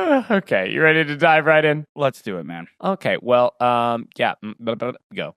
Okay, you ready to dive right in? Let's do it, man. Okay, well, yeah, go.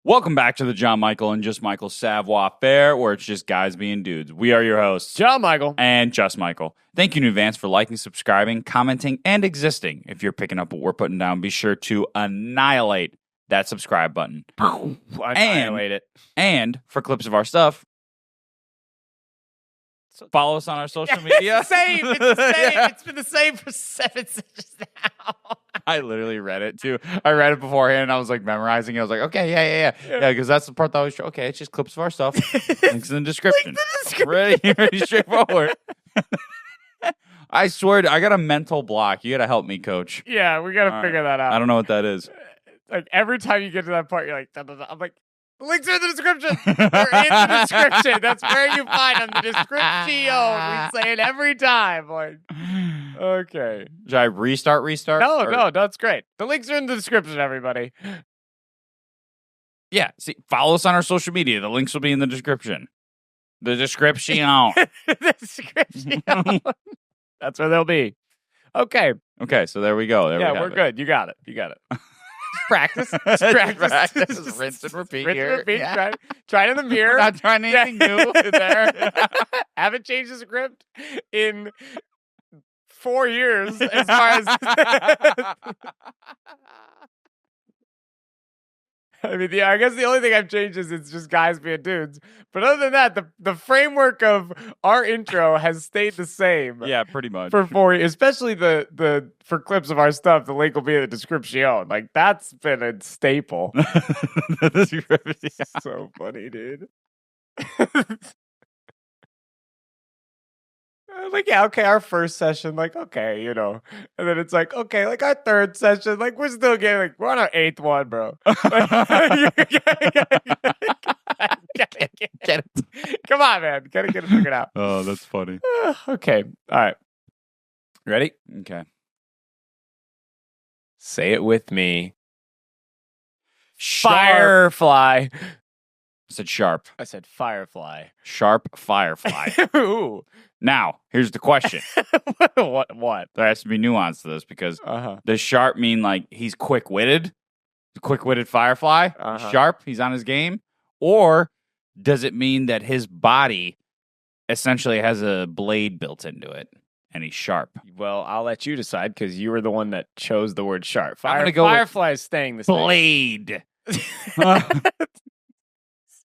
Welcome back to the John Michael and Just Michael Savoir Fair, where it's just guys being dudes. We are your hosts, John Michael. and Just Michael. Thank you in advance for liking, subscribing, commenting, and existing. If you're picking up what we're putting down, be sure to annihilate that subscribe button. Annihilate it. And for clips of our stuff, follow us on our social media. It's the same. It's the same. Yeah. It's been the same for 7 sessions now. I literally read it too. I read it beforehand and I was like memorizing it. I was like, okay, yeah, because that's the part that always okay, it's just clips of our stuff. Links in the description. Pretty straightforward. I swear, I got a mental block. You got to help me, coach. Yeah, we got to figure that out. I don't know what that is. Like every time you get to that part, you're like, I'm like, the links are in the description. They're in the description. That's where you find them. The description. We say it every time. Like, okay. Should I restart? No, that's great. The links are in the description, everybody. Yeah. See, follow us on our social media. The links will be in the description. The description. The description. That's where they'll be. Okay. Okay, so there we go. We're good. You got it. Practice. Just practice. Just rinse and repeat Rinse and here. repeat. Yeah. Try it in the mirror. We're not trying anything new there. Haven't changed the script in 4 years as far as I mean, I guess the only thing I've changed is it's just guys being dudes. But other than that, the framework of our intro has stayed the same. Yeah, pretty much. For 4 years, especially the for clips of our stuff, the link will be in the description. Like that's been a staple. So funny, dude. Like, yeah, okay, our first session, like, okay, and then it's like, okay, like our third session, like, we're still getting, like, we're on our 8th one, bro. Get it. Come on, man. Gotta get it figured out. Oh, that's funny. Okay. All right. Ready? Okay. Say it with me. Sharp. Firefly. I said sharp. I said firefly. Sharp firefly. Ooh. Now, here's the question. What? There has to be nuance to this because does sharp mean like he's quick-witted? The quick-witted firefly? Sharp? He's on his game? Or does it mean that his body essentially has a blade built into it and he's sharp? Well, I'll let you decide because you were the one that chose the word sharp. I'm gonna go firefly is staying the same. Blade.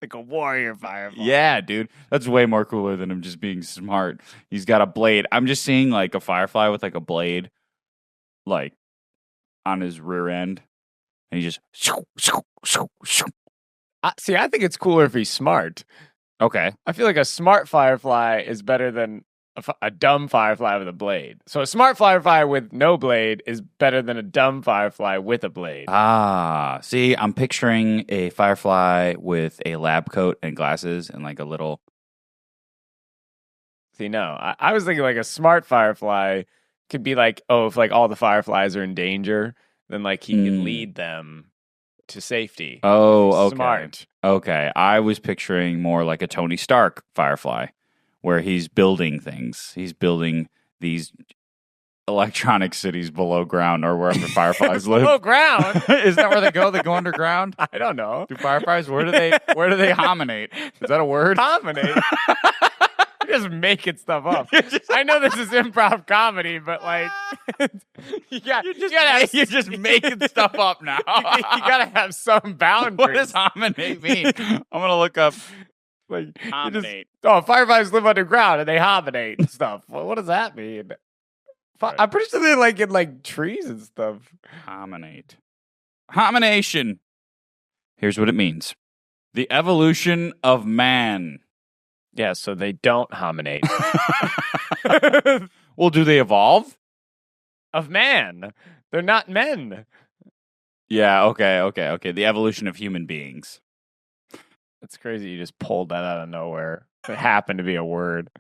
Like a warrior firefly. Yeah, dude. That's way more cooler than him just being smart. He's got a blade. I'm just seeing like a firefly with like a blade like on his rear end. And he just see, I think it's cooler if he's smart. Okay. I feel like a smart firefly is better than a dumb firefly with a blade. So a smart firefly with no blade is better than a dumb firefly with a blade. Ah, see, I'm picturing a firefly with a lab coat and glasses and like a little. See, no, I was thinking like a smart firefly could be like, if like all the fireflies are in danger, then like he can lead them to safety. Oh, okay. Smart. Okay, I was picturing more like a Tony Stark firefly, where he's building things. He's building these electronic cities below ground or wherever fireflies live. Below ground? Isn't that where they go? They go underground? I don't know. Do fireflies? Where do they hominate? Is that a word? Hominate? You're just making stuff up. I know this is improv comedy, but like, you're just making stuff up now. You gotta have some boundaries. What does hominate mean? I'm gonna look up. Like hominate. Fireflies live underground and they hominate and stuff. What does that mean? Right. I'm pretty sure they like in like trees and stuff. Hominate. Homination. Here's what it means: the evolution of man. Yeah, so they don't hominate. Well, do they evolve? Of man. They're not men. Yeah, okay. The evolution of human beings. It's crazy you just pulled that out of nowhere. It happened to be a word.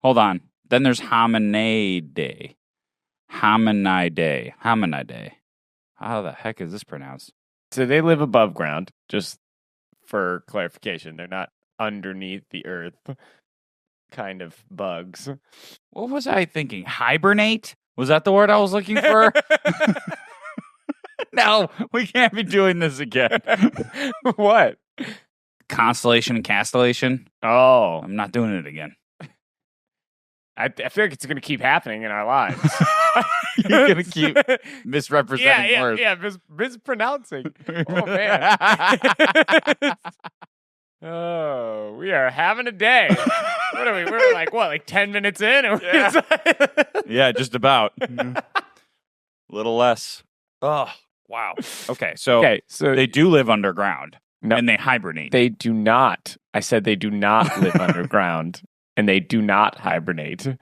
Hold on. Then there's Hominidae. Hominidae. How the heck is this pronounced? So they live above ground, just for clarification. They're not underneath the earth kind of bugs. What was I thinking? Hibernate? Was that the word I was looking for? No, we can't be doing this again. What? Constellation and castellation? Oh. I'm not doing it again. I feel like it's going to keep happening in our lives. You're going to keep misrepresenting words. Yeah, mispronouncing. Oh, man. Oh, we are having a day. What are we? We're like 10 minutes in? Yeah, just about. A little less. Oh, wow. Okay, so they do live underground. No, and they hibernate. They do not. I said they do not live underground. And they do not hibernate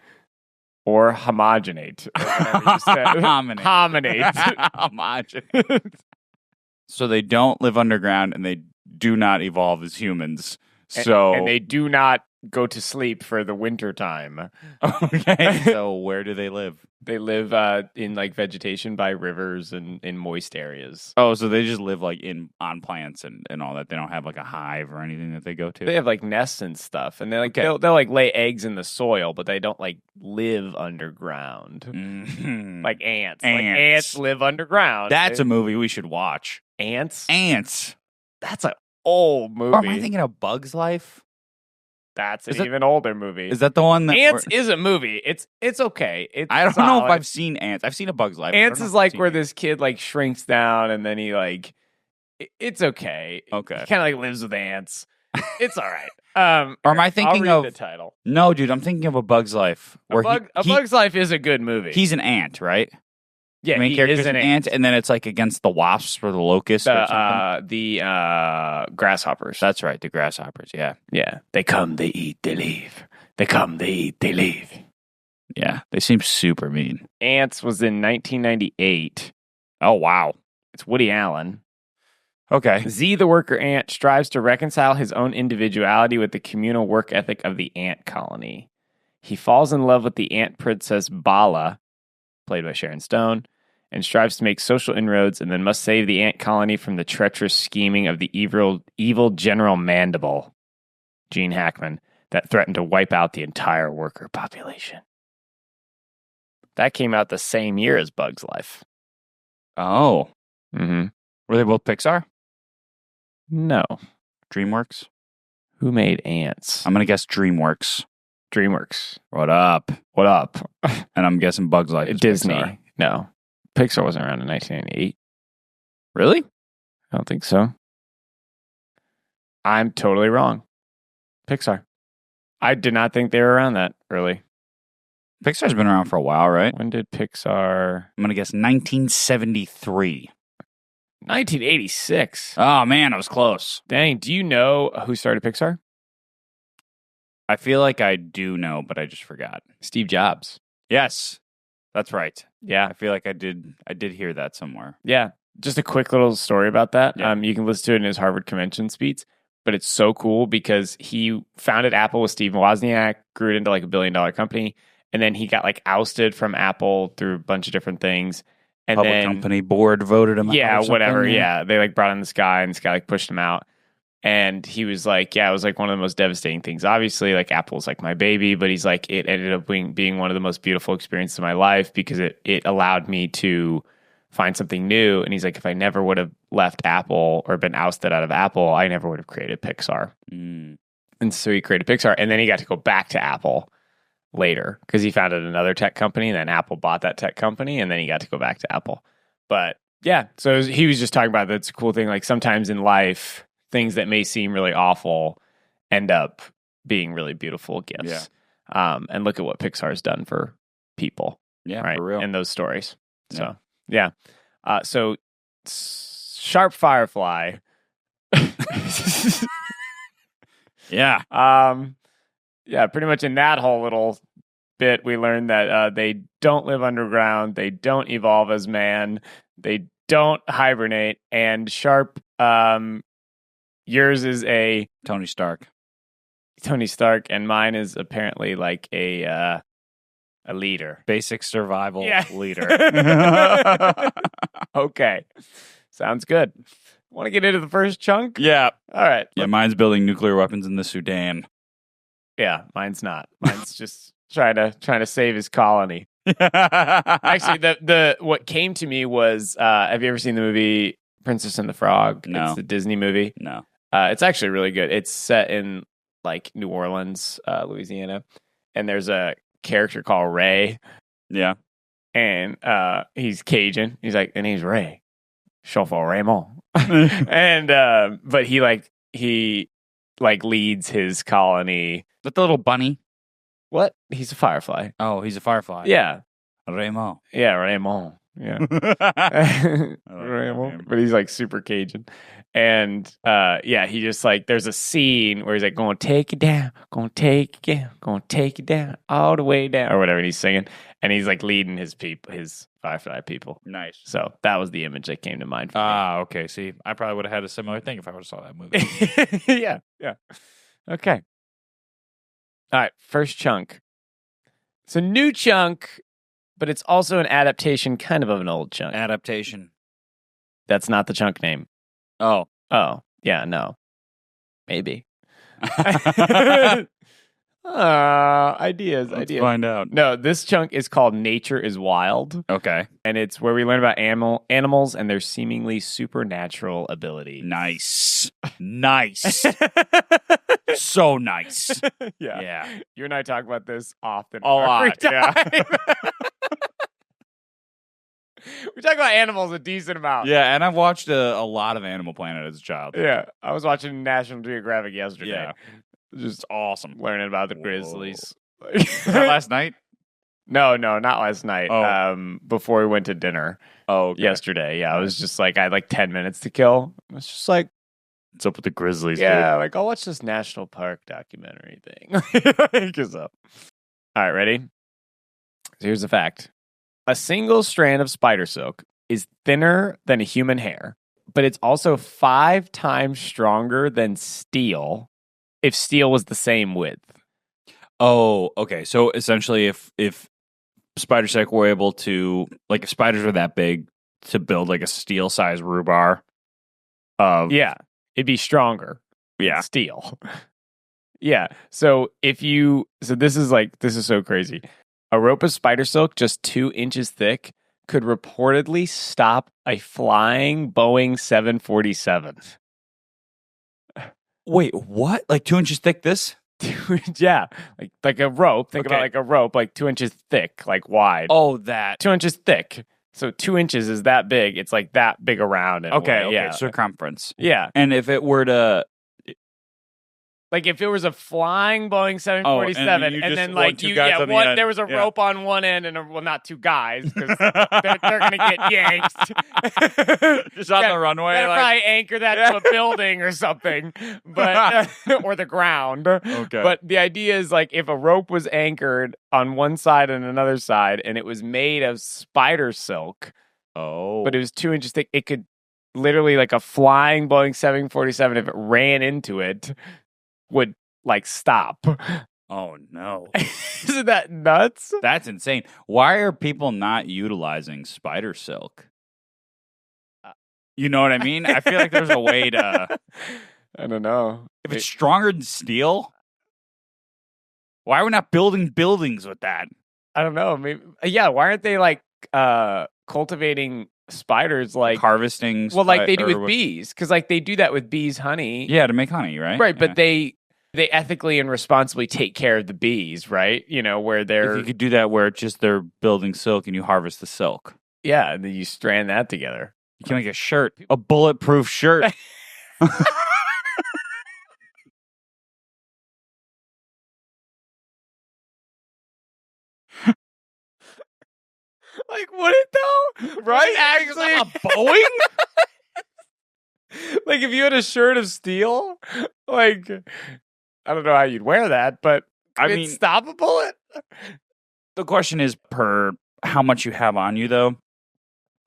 or homogenate. Or Hominate. Homogenate. So they don't live underground and they do not evolve as humans. And they do not go to sleep for the winter time. Okay. So where do they live? They live in like vegetation by rivers and in moist areas. Oh, so they just live like on plants and all that. They don't have like a hive or anything that they go to. They have like nests and stuff, and they'll like lay eggs in the soil, but they don't like live underground. Mm-hmm. Like ants. Like ants live underground. That's a movie we should watch. Ants. That's an old movie. Or am I thinking of Bug's Life? That's an even older movie. Is that the one that Ants is a movie. It's okay. I don't know if I've seen Ants. I've seen A Bug's Life. Ants is like where this kid like shrinks down and then he like it's okay. Okay. He kind of like lives with ants. It's all right. Or am I thinking I'll of read the title? No, dude, I'm thinking of A Bug's Life. Where A Bug's Life is a good movie. He's an ant, right? Yeah, the main character's an ant, and then it's like against the wasps or the locusts or something. The grasshoppers. That's right, the grasshoppers, yeah. Yeah. They come, they eat, they leave. They come, they eat, they leave. Yeah, they seem super mean. Ants was in 1998. Oh, wow. It's Woody Allen. Okay. Z, the worker ant, strives to reconcile his own individuality with the communal work ethic of the ant colony. He falls in love with the ant princess Bala, played by Sharon Stone, and strives to make social inroads and then must save the ant colony from the treacherous scheming of the evil General Mandible, Gene Hackman, that threatened to wipe out the entire worker population. That came out the same year as Bug's Life. Oh. Mm-hmm. Were they both Pixar? No. DreamWorks? Who made Ants? I'm going to guess DreamWorks. DreamWorks. What up? What up? And I'm guessing Bug's Life is Disney. Pixar. No. Pixar wasn't around in 1998. Really? I don't think so. I'm totally wrong. Pixar. I did not think they were around that early. Pixar's been around for a while, right? When did Pixar... I'm going to guess 1973. 1986. Oh, man, I was close. Dang, do you know who started Pixar? I feel like I do know, but I just forgot. Steve Jobs. Yes, that's right. Yeah. I feel like I did hear that somewhere. Yeah. Just a quick little story about that. Yeah. You can listen to it in his Harvard convention speech, but it's so cool because he founded Apple with Steve Wozniak, grew it into like $1 billion company, and then he got like ousted from Apple through a bunch of different things. And Public then company board voted him out. Yeah, or whatever. Yeah. Yeah. They like brought in this guy and this guy like pushed him out. And he was like, yeah, it was like one of the most devastating things. Obviously, like Apple's like my baby, but he's like, it ended up being one of the most beautiful experiences of my life because it allowed me to find something new. And he's like, if I never would have left Apple or been ousted out of Apple, I never would have created Pixar. Mm. And so he created Pixar. And then he got to go back to Apple later because he founded another tech company. And then Apple bought that tech company. And then he got to go back to Apple. But yeah, so he was just talking about that's a cool thing. Like sometimes in life, things that may seem really awful end up being really beautiful gifts. Yeah. And look at what Pixar's done for people. Yeah, right? For real. And those stories. Yeah. So, yeah. So, Sharp Firefly. Yeah. Yeah, pretty much in that whole little bit, we learned that they don't live underground. They don't evolve as man. They don't hibernate. And Sharp... yours is a Tony Stark, and mine is apparently like a A leader. Basic survival leader. Okay. Sounds good. Want to get into the first chunk? Yeah. All right. Yeah, mine's building nuclear weapons in the Sudan. Yeah, mine's not. Mine's just trying to save his colony. Actually, the what came to me was have you ever seen the movie Princess and the Frog? No. It's the Disney movie. No. It's actually really good. It's set in like New Orleans, Louisiana, and there's a character called Ray. Yeah. And he's Cajun. He's like, and he's Ray. Chauffeur Raymond. And but he leads his colony. With the little bunny. What? He's a firefly. Oh, he's a firefly. Yeah. Raymond. Yeah, Raymond. Yeah. Raymond. But he's like super Cajun. And he just like there's a scene where he's like gonna take it down, gonna take it down, all the way down, or whatever, and he's singing. And he's like leading his people, his firefly people. Nice. So that was the image that came to mind for me. Okay. See, I probably would have had a similar thing if I would have saw that movie. Yeah. Okay. All right, first chunk. It's a new chunk, but it's also an adaptation kind of an old chunk. Adaptation. That's not the chunk name. Oh. Oh, yeah, no. Maybe. Ideas. Let's find out. No, this chunk is called Nature is Wild. Okay. And it's where we learn about animals and their seemingly supernatural ability. Nice. So nice. Yeah. You and I talk about this often. A lot. Yeah. We talk about animals a decent amount. Yeah, and I've watched a lot of Animal Planet as a child. Yeah. I was watching National Geographic yesterday. Yeah. Just awesome. Learning about the grizzlies. Last night? No, not last night. Oh. Before we went to dinner. Oh, okay. Yesterday. Yeah, I was just like, I had like 10 minutes to kill. I was just like, what's up with the grizzlies? Yeah, dude? like I'll watch this national park documentary thing. All right, ready? So here's the fact. A single strand of spider silk is thinner than a human hair, but it's also 5 times stronger than steel if steel was the same width. Oh, okay. So essentially, if spider silk were able to, like, if spiders were that big to build like a steel-sized rhubarb, it'd be stronger. Yeah, than steel. Yeah. So this is so crazy. A rope of spider silk just 2 inches thick could reportedly stop a flying Boeing 747. Wait, what? Like 2 inches thick? This? Yeah, like a rope. Think about like a rope, like 2 inches thick, like wide. Oh, that 2 inches thick. So 2 inches is that big. It's like that big around. Okay, yeah, circumference. Yeah, and if it were to. Like if it was a flying Boeing 747, and then like there was a rope on one end, and not 2 guys because they're gonna get yanked. Just on the runway, gotta probably anchor that to a building or something, but or the ground. Okay. But the idea is like if a rope was anchored on one side and another side, and it was made of spider silk. Oh. But it was 2 inches thick. It could literally like a flying Boeing 747 if it ran into it. Would like stop. Oh no. Isn't that nuts? That's insane. Why are people not utilizing spider silk? You know what I mean? I feel like there's a way to. I don't know. If it's stronger than steel, why are we not building buildings with that? I don't know. Maybe why aren't they like cultivating spiders like harvesting? Well, like they do with bees, because like they do that with bees' honey. Yeah, to make honey, right? Right, but they ethically and responsibly take care of the bees, right? You know, where they're. If you could do that where it's just they're building silk and you harvest the silk. Yeah, and then you strand that together. You can make a shirt, a bulletproof shirt. Like, would it though? Right? Actually, a Boeing? Like if you had a shirt of steel, like I don't know how you'd wear that, but I mean, stop a bullet. The question is per how much you have on you, though.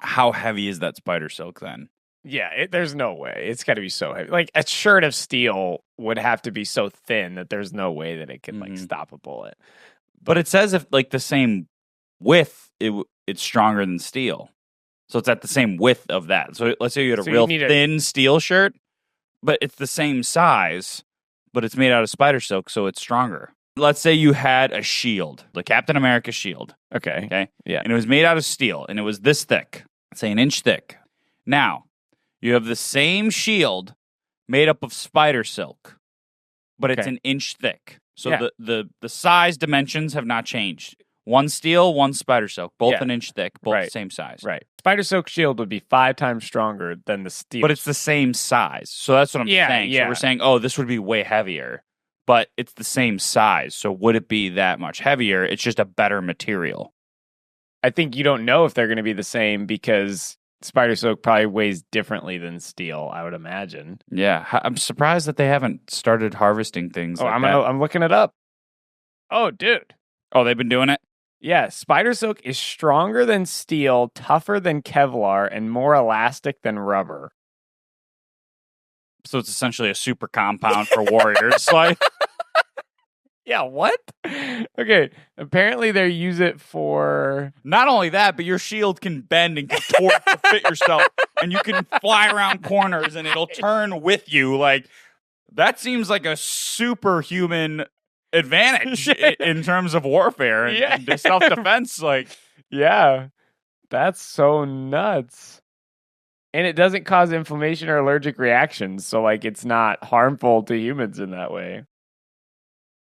How heavy is that spider silk then? Yeah, there's no way. It's got to be so heavy. Like a shirt of steel would have to be so thin that there's no way that it can like stop a bullet. But it says if like the same width, it's stronger than steel. So it's at the same width of that. So let's say you had a real thin steel shirt, but it's the same size, but it's made out of spider silk, so it's stronger. Let's say you had a shield, the Captain America shield. Okay. Yeah. And it was made out of steel, and it was this thick, say an inch thick. Now, you have the same shield made up of spider silk, but it's an inch thick. So the size dimensions have not changed. One steel, one spider silk, both an inch thick, both the same size. Right. Spider silk shield would be 5 times stronger than the steel. But it's the same size. So that's what I'm saying. Yeah. So we're saying, this would be way heavier, but it's the same size. So would it be that much heavier? It's just a better material. I think you don't know if they're going to be the same because spider silk probably weighs differently than steel, I would imagine. Yeah. I'm surprised that they haven't started harvesting things like that. I'm looking it up. Oh, dude. Oh, they've been doing it? Yeah, spider silk is stronger than steel, tougher than Kevlar, and more elastic than rubber. So it's essentially a super compound for warriors. Like, yeah, what? Okay, apparently they use it for... Not only that, but your shield can bend and contort to fit yourself, and you can fly around corners, and it'll turn with you. Like, that seems like a superhuman advantage in terms of warfare and self-defense. Like, yeah, that's so nuts. And it doesn't cause inflammation or allergic reactions, so like it's not harmful to humans in that way.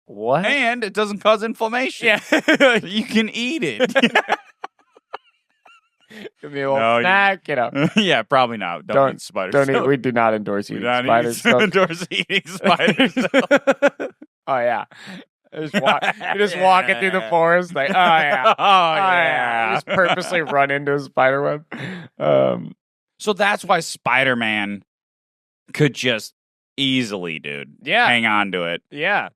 What? And it doesn't cause inflammation. Yeah. You can eat it. Give me a little snack, Yeah, probably not. Don't eat spiders. We do not endorse eating spiders. Endorse eating spiders. Oh yeah. You're just walking through the forest like, oh yeah. Just purposely run into a spider web. So that's why Spider-Man could just easily, hang on to it. Yeah.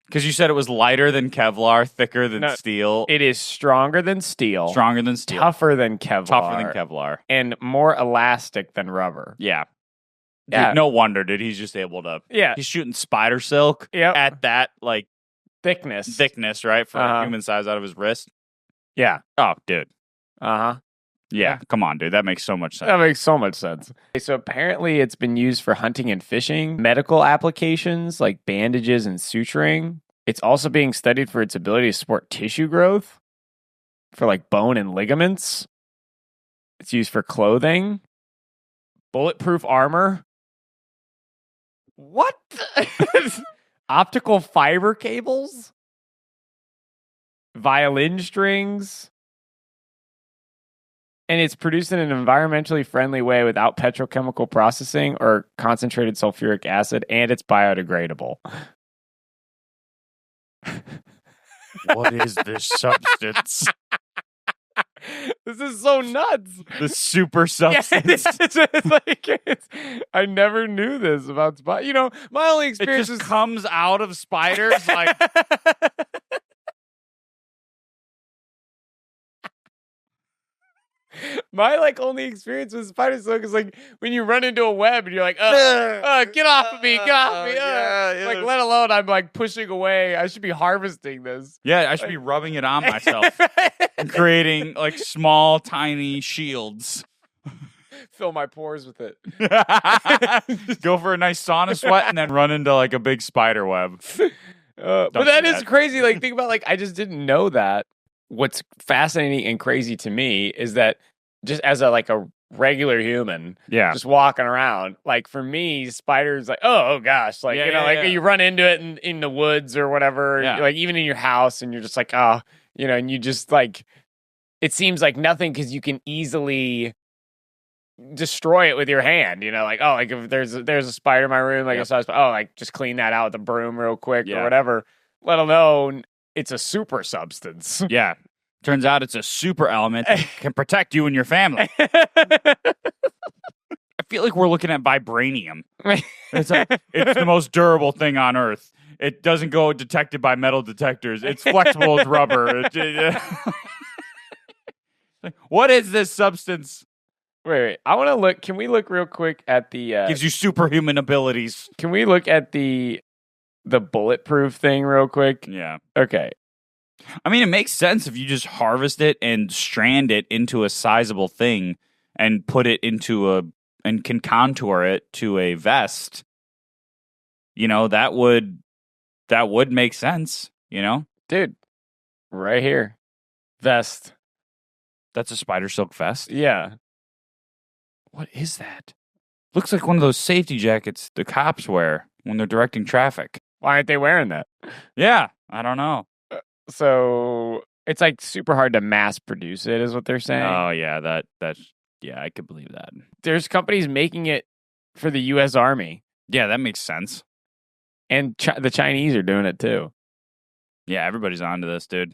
Because you said it was lighter than Kevlar, thicker than steel. It is stronger than steel. Stronger than steel. Tougher than Kevlar. Tougher than Kevlar. And more elastic than rubber. Yeah. Dude, no wonder, dude. He's just able to... Yeah. He's shooting spider silk at that, like... Thickness, right? For a human size out of his wrist. Yeah. Oh, dude. Uh-huh. Yeah, come on, dude. That makes so much sense. That makes so much sense. So apparently it's been used for hunting and fishing, medical applications like bandages and suturing. It's also being studied for its ability to support tissue growth for like bone and ligaments. It's used for clothing, bulletproof armor. What? Optical fiber cables, violin strings. And it's produced in an environmentally friendly way without petrochemical processing or concentrated sulfuric acid, and it's biodegradable. What is this substance? This is so nuts. The super substance. I never knew this about spiders. You know, my only experience comes out of spiders like... My only experience with spider silk is like when you run into a web and you're like, get off of me, Yeah. Like, let alone I'm like pushing away. I should be harvesting this. Yeah, I should be rubbing it on myself and creating like small, tiny shields. Fill my pores with it. Go for a nice sauna sweat and then run into like a big spider web. But that is crazy. Like, think about I just didn't know that. What's fascinating and crazy to me is that just as a regular human, just walking around, like for me, spiders oh gosh, you run into it in the woods or whatever, like even in your house, and you're just like, oh, and you just it seems like nothing because you can easily destroy it with your hand, if there's a spider in my room, I saw just clean that out with a broom real quick or whatever, let alone it's a super substance. Yeah. Turns out it's a super element that can protect you and your family. I feel like we're looking at vibranium. It's the most durable thing on Earth. It doesn't go detected by metal detectors. It's flexible as rubber. What is this substance? Wait. I want to look. Can we look real quick at the... Gives you superhuman abilities. Can we look at the bulletproof thing real quick? Yeah. Okay. I mean, it makes sense if you just harvest it and strand it into a sizable thing and put it into and can contour it to a vest. You know, that would make sense, you know? Dude, right here. Vest. That's a spider silk vest? Yeah. What is that? Looks like one of those safety jackets the cops wear when they're directing traffic. Why aren't they wearing that? Yeah, I don't know. So it's like super hard to mass produce it, is what they're saying. Oh, yeah, yeah, I could believe that. There's companies making it for the U.S. Army. Yeah, that makes sense. And the Chinese are doing it too. Yeah, everybody's onto this, dude.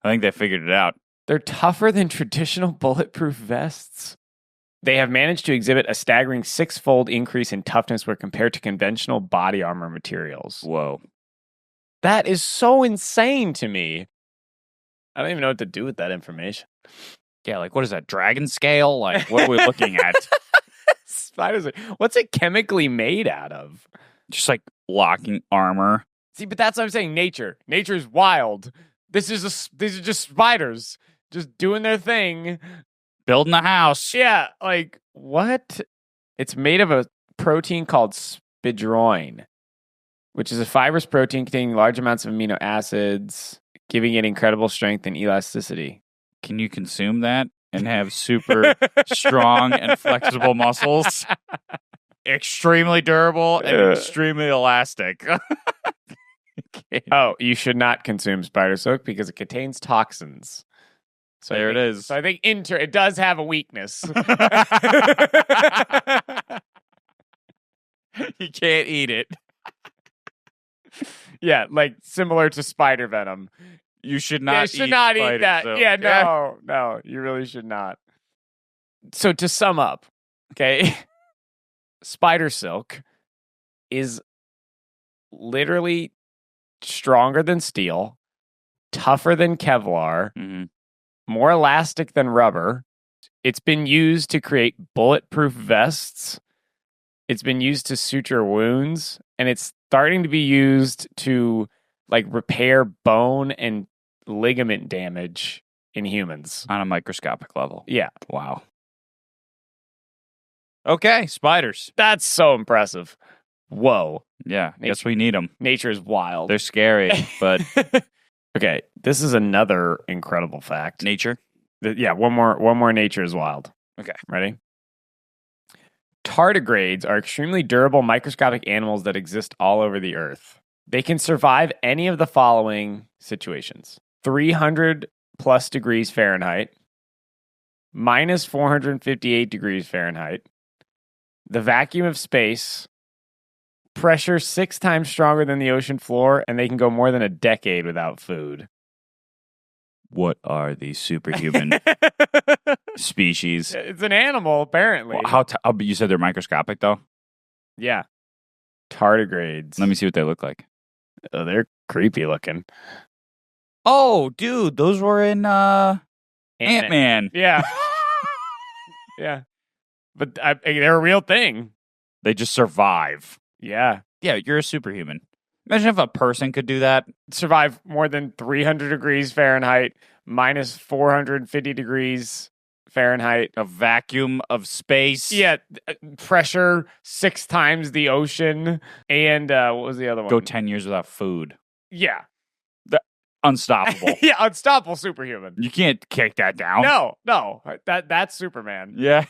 I think they figured it out. They're tougher than traditional bulletproof vests. They have managed to exhibit a staggering 6-fold increase in toughness when compared to conventional body armor materials. Whoa. That is so insane to me. I don't even know what to do with that information. Yeah, like, what is that, dragon scale? Like, what are we looking at? Spiders. What's it chemically made out of? Just like blocking armor. See, but that's what I'm saying. Nature. Nature's wild. These are just spiders just doing their thing. Building a house. Yeah, like, what? It's made of a protein called spidroin, which is a fibrous protein containing large amounts of amino acids, giving it incredible strength and elasticity. Can you consume that and have super strong and flexible muscles? Extremely durable and extremely elastic. Oh, you should not consume spider silk because it contains toxins. So there it is. So I think it does have a weakness. You can't eat it. Yeah, like similar to spider venom. You should not eat that. Silk. Yeah, no, you really should not. So to sum up, okay, spider silk is literally stronger than steel, tougher than Kevlar, more elastic than rubber. It's been used to create bulletproof vests. It's been used to suture wounds, and it's starting to be used to like repair bone and ligament damage in humans on a microscopic level. Yeah. Wow. Okay, spiders. That's so impressive. Whoa. Yeah, guess we need them. Nature is wild. They're scary, but okay, this is another incredible fact. Nature? Yeah, one more nature is wild. Okay. Ready? Tardigrades are extremely durable microscopic animals that exist all over the earth. They can survive any of the following situations. 300 plus degrees Fahrenheit, minus 458 degrees Fahrenheit, the vacuum of space, pressure 6 times stronger than the ocean floor, and they can go more than a decade without food. What are these superhuman species? It's an animal, apparently. Well, you said they're microscopic, though? Yeah. Tardigrades. Let me see what they look like. Oh, they're creepy looking. Oh, dude, those were in Ant-Man. Yeah. Yeah. But they're a real thing. They just survive. Yeah. Yeah, you're a superhuman. Imagine if a person could do that. Survive more than 300 degrees Fahrenheit, minus 450 degrees Fahrenheit. A vacuum of space. Yeah. Pressure 6 times the ocean. And what was the other one? Go 10 years without food. Yeah. Unstoppable. Yeah, unstoppable superhuman. You can't kick that down. No. That's Superman. Yeah.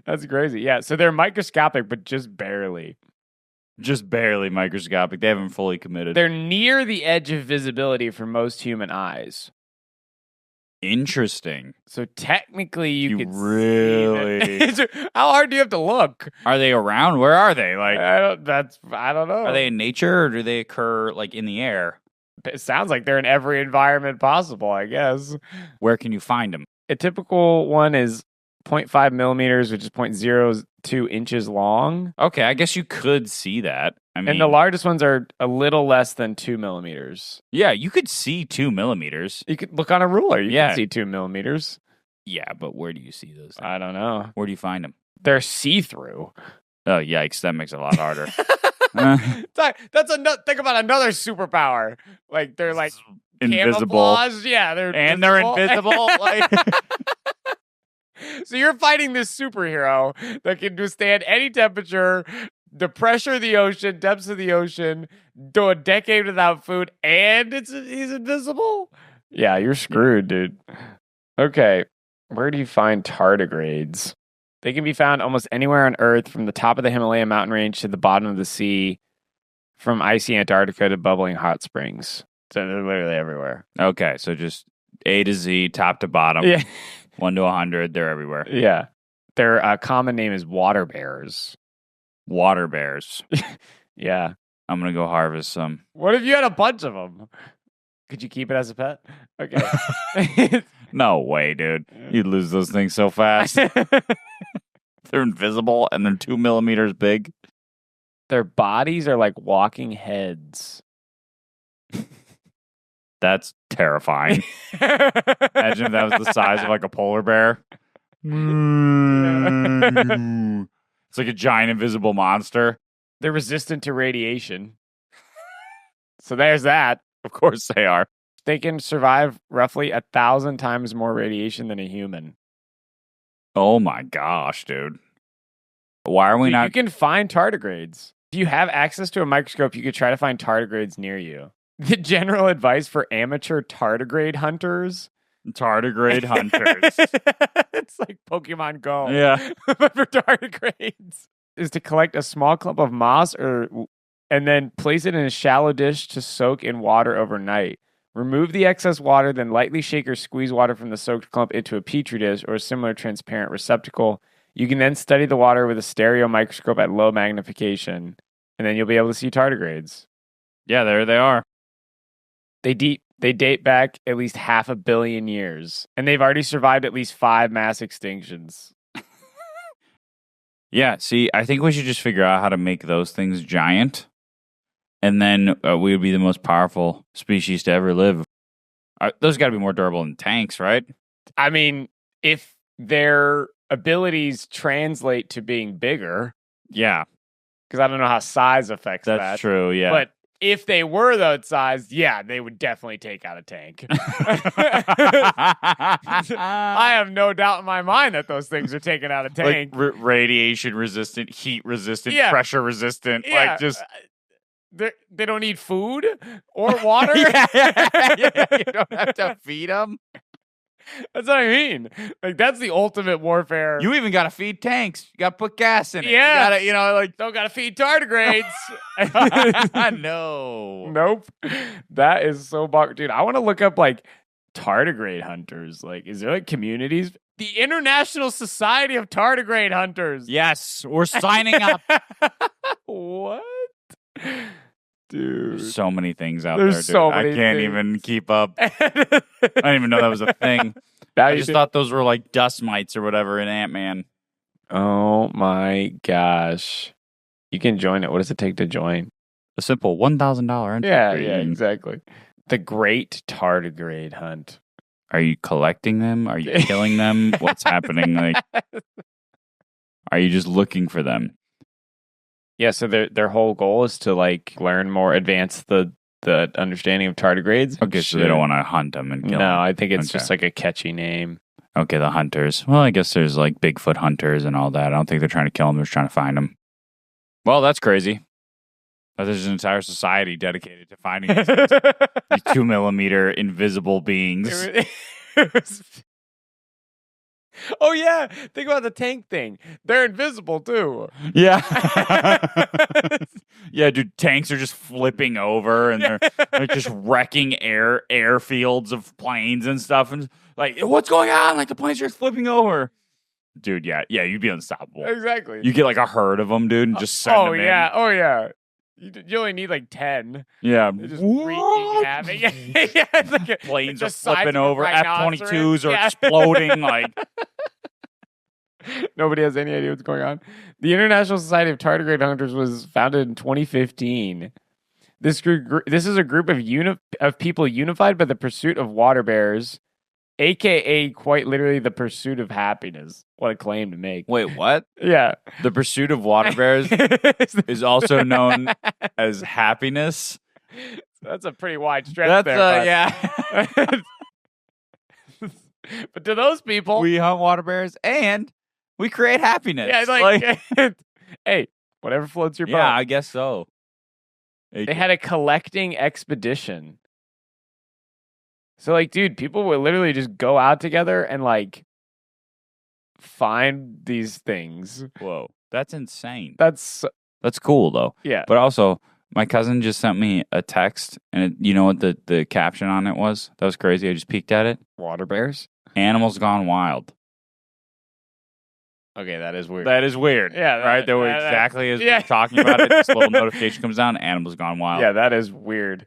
That's crazy. Yeah, so they're microscopic, but just barely. Just barely microscopic. They haven't fully committed. They're near the edge of visibility for most human eyes. Interesting. So technically, you could really. See how hard do you have to look? Are they around? Where are they? Like I don't know. Are they in nature or do they occur like in the air? It sounds like they're in every environment possible, I guess. Where can you find them? A typical one is 0.5 millimeters, which is 0.02 inches long. Okay, I guess you could see that. I mean, and the largest ones are a little less than 2 millimeters. Yeah, you could see 2 millimeters. You could look on a ruler. You can see 2 millimeters. Yeah, but where do you see those things? I don't know. Where do you find them? They're see-through. Oh, yikes. That makes it a lot harder. Think about another superpower. Like they're like invisible. camouflaged. Yeah, they're invisible. Like, so you're fighting this superhero that can withstand any temperature, the pressure of the ocean, depths of the ocean, do a decade without food, and he's invisible? Yeah, you're screwed, dude. Okay, where do you find tardigrades? They can be found almost anywhere on Earth, from the top of the Himalaya mountain range to the bottom of the sea, from icy Antarctica to bubbling hot springs. So they're literally everywhere. Okay, so just A to Z, top to bottom. Yeah. 1 to 100, they're everywhere. Yeah. Their common name is water bears. Water bears. Yeah. I'm going to go harvest some. What if you had a bunch of them? Could you keep it as a pet? Okay. No way, dude. You'd lose those things so fast. They're invisible and they're 2 millimeters big. Their bodies are like walking heads. That's terrifying. Imagine if that was the size of like a polar bear. It's like a giant invisible monster. They're resistant to radiation. So there's that. Of course they are. They can survive roughly 1,000 times more radiation than a human. Oh my gosh, dude. Why are we not? You can find tardigrades. If you have access to a microscope, you could try to find tardigrades near you. The general advice for amateur tardigrade hunters. Tardigrade hunters. It's like Pokemon Go. Yeah. But for tardigrades. Is to collect a small clump of moss and then place it in a shallow dish to soak in water overnight. Remove the excess water, then lightly shake or squeeze water from the soaked clump into a petri dish or a similar transparent receptacle. You can then study the water with a stereo microscope at low magnification, and then you'll be able to see tardigrades. Yeah, there they are. They date back at least 500 million years, and they've already survived at least 5 mass extinctions. Yeah, see, I think we should just figure out how to make those things giant, and then we would be the most powerful species to ever live. Those got to be more durable than tanks, right? I mean, if their abilities translate to being bigger. Yeah. Because I don't know how size affects that. That's true, yeah. But if they were that size, yeah, they would definitely take out a tank. I have no doubt in my mind that those things are taking out a tank. Like radiation resistant, heat resistant, pressure resistant. Yeah. Like just they don't need food or water. Yeah. You don't have to feed them. That's what I mean. Like, that's the ultimate warfare. You even got to feed tanks. You got to put gas in it. Yeah. You got to, don't got to feed tardigrades. No. Nope. That is so dude, I want to look up, like, tardigrade hunters. Like, is there, like, communities? The International Society of Tardigrade Hunters. Yes. We're signing up. What? Dude. There's so many things out There's there, dude. So many I can't things. even keep up. I didn't even know that was a thing. I just thought those were like dust mites or whatever in Ant-Man. Oh my gosh. You can join it. What does it take to join? A simple $1,000 entry. Yeah, exactly. The Great Tardigrade Hunt. Are you collecting them? Are you killing them? What's happening? Like, are you just looking for them? Yeah, so their whole goal is to like learn more, advance the understanding of tardigrades. Okay, so they don't want to hunt them and kill them. No, I think it's just like a catchy name. Okay, the hunters. Well, I guess there's like Bigfoot hunters and all that. I don't think they're trying to kill them. They're just trying to find them. Well, that's crazy. But there's an entire society dedicated to finding these 2 millimeter invisible beings. Oh, yeah. Think about the tank thing. They're invisible, too. Yeah. Yeah, dude, tanks are just flipping over and they're just wrecking airfields of planes and stuff. And like, what's going on? Like, the planes are just flipping over. Dude, yeah, you'd be unstoppable. Exactly. You get like a herd of them, dude, and just send them in. Oh, yeah. You only need like 10. Yeah. They just wreaking havoc. Yeah, it's like planes just are flipping over. F-22s F-22s are exploding. Like, nobody has any idea what's going on. The International Society of Tardigrade Hunters was founded in 2015. This is a group of people unified by the pursuit of water bears AKA quite literally the pursuit of happiness. What a claim to make. Wait, what? Yeah. The pursuit of water bears is also known as happiness. That's a pretty wide stretch there. Yeah. But to those people, We hunt water bears and we create happiness. yeah, like hey, whatever floats your boat. Yeah, I guess so. They had a collecting expedition. So, like, dude, people would literally just go out together and, like, find these things. Whoa, that's insane. That's cool, though. Yeah. But also, my cousin just sent me a text, and you know what the caption on it was? That was crazy. I just peeked at it. Water bears? Animals gone wild. Okay, that is weird. That is weird. Yeah. Right? That was exactly as we're talking about it. This little notification comes down, animals gone wild. Yeah, that is weird.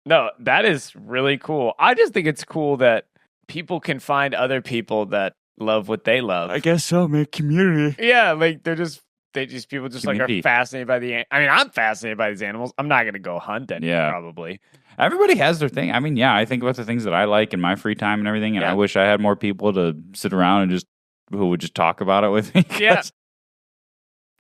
No, that is really cool. I just think it's cool that people can find other people that love what they love. I guess so, make community. Yeah, like people just like Community. are fascinated by I mean, I'm fascinated by these animals. I'm not gonna go hunt any, probably. Everybody has their thing. I mean, yeah, I think about the things that I like in my free time and everything, and I wish I had more people to sit around and who would just talk about it with me. Yeah.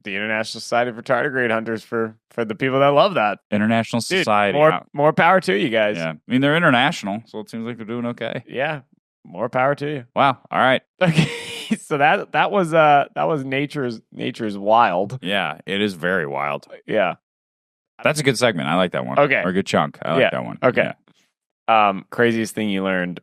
The International Society for Tardigrade Hunters for the people that love that. International Society. More power to you guys. Yeah. I mean, they're international, so it seems like they're doing okay. Yeah. More power to you. Wow. All right. Okay. So that was nature's wild. Yeah, it is very wild. Yeah. That's a good segment. I like that one. Okay. Or a good chunk. I like that one. Okay. Yeah. Craziest thing you learned.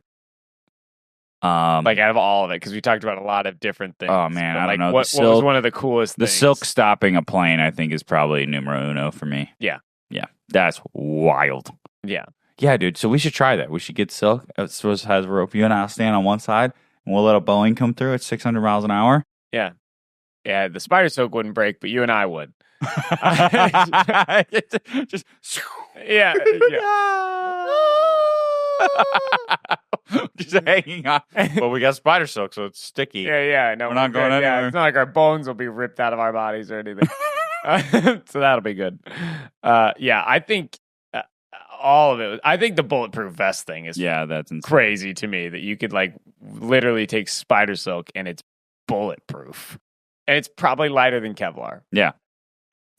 Like out of all of it, because we talked about a lot of different things. Oh man, I don't know. What was one of the coolest things? The silk stopping a plane, I think, is probably numero uno for me. Yeah. Yeah. That's wild. Yeah. Yeah, dude. So we should try that. We should get silk. It's supposed to have a rope. You and I'll stand on one side, and we'll let a Boeing come through at 600 miles an hour. Yeah. Yeah, the spider silk wouldn't break, but you and I would. Just yeah. Just hanging on. Well, we got spider silk, so it's sticky. Yeah. No, we're not going anywhere. Yeah, it's not like our bones will be ripped out of our bodies or anything. So that'll be good. Yeah, I think all of it. I think the bulletproof vest thing is that's insane. Crazy to me that you could like literally take spider silk and it's bulletproof, and it's probably lighter than Kevlar. Yeah,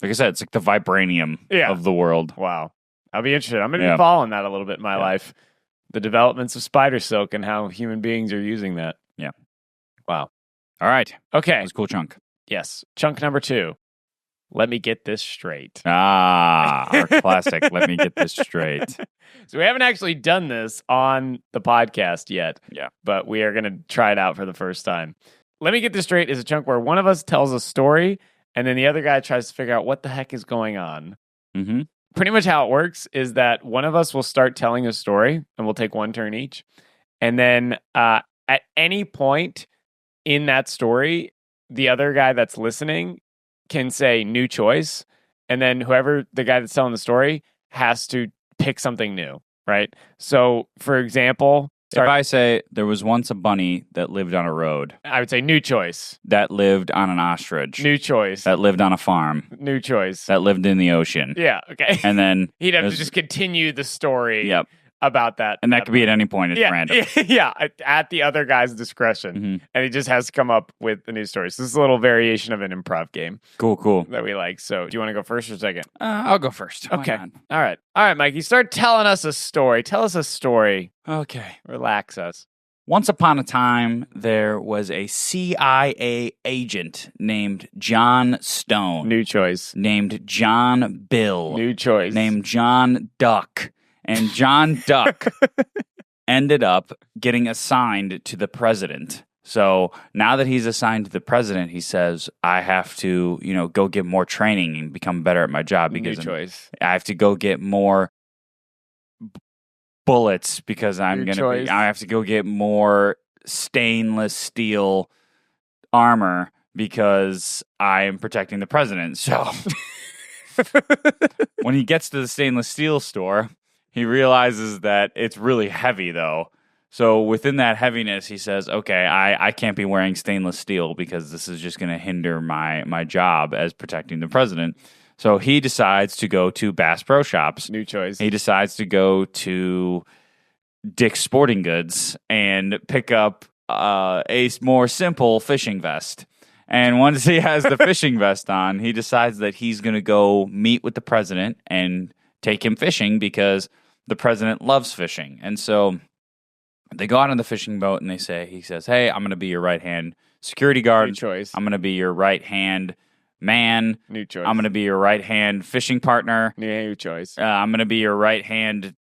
like I said, it's like the vibranium of the world. Wow, I'll be interested. I'm going to be following that a little bit in my life. The developments of spider silk and how human beings are using that. Yeah. Wow. All right. Okay. That's a cool chunk. Yes. Chunk number 2. Let me get this straight. Our classic. Let me get this straight. So we haven't actually done this on the podcast yet. Yeah. But we are going to try it out for the first time. Let me get this straight is a chunk where one of us tells a story and then the other guy tries to figure out what the heck is going on. Mm-hmm. Pretty much how it works is that one of us will start telling a story and we'll take one turn each. And then at any point in that story, the other guy that's listening can say new choice. And then the guy that's telling the story has to pick something new, right? So for example, if I say there was once a bunny that lived on a road, I would say new choice. That lived on an ostrich. New choice. That lived on a farm. New choice. That lived in the ocean. Yeah, okay. And then he'd have to just continue the story about that. And that could be at any point. It's random. Yeah, at the other guy's discretion. Mm-hmm. And he just has to come up with a new story. So this is a little variation of an improv game. Cool. That we like. So do you want to go first or second? I'll go first. Okay. All right, Mikey, start telling us a story. Tell us a story. Okay. Relax us. Once upon a time, there was a CIA agent named John Stone. New choice. Named John Bill. New choice. Named John Duck. And John Duck ended up getting assigned to the president. So now that he's assigned to the president, he says, I have to, go get more training and become better at my job because New choice. I have to go get more bullets because I have to go get more stainless steel armor because I am protecting the president. So when he gets to the stainless steel store, he realizes that it's really heavy though. So within that heaviness, he says, okay, I can't be wearing stainless steel because this is just going to hinder my job as protecting the president. So he decides to go to Bass Pro Shops. New choice. He decides to go to Dick's Sporting Goods and pick up a more simple fishing vest. And once he has the fishing vest on, he decides that he's going to go meet with the president and take him fishing because the president loves fishing. And so they go out on the fishing boat and he says, hey, I'm going to be your right-hand security guard. New choice. I'm going to be your right-hand man. New choice. I'm going to be your right-hand fishing partner. New choice. I'm going to be your right-hand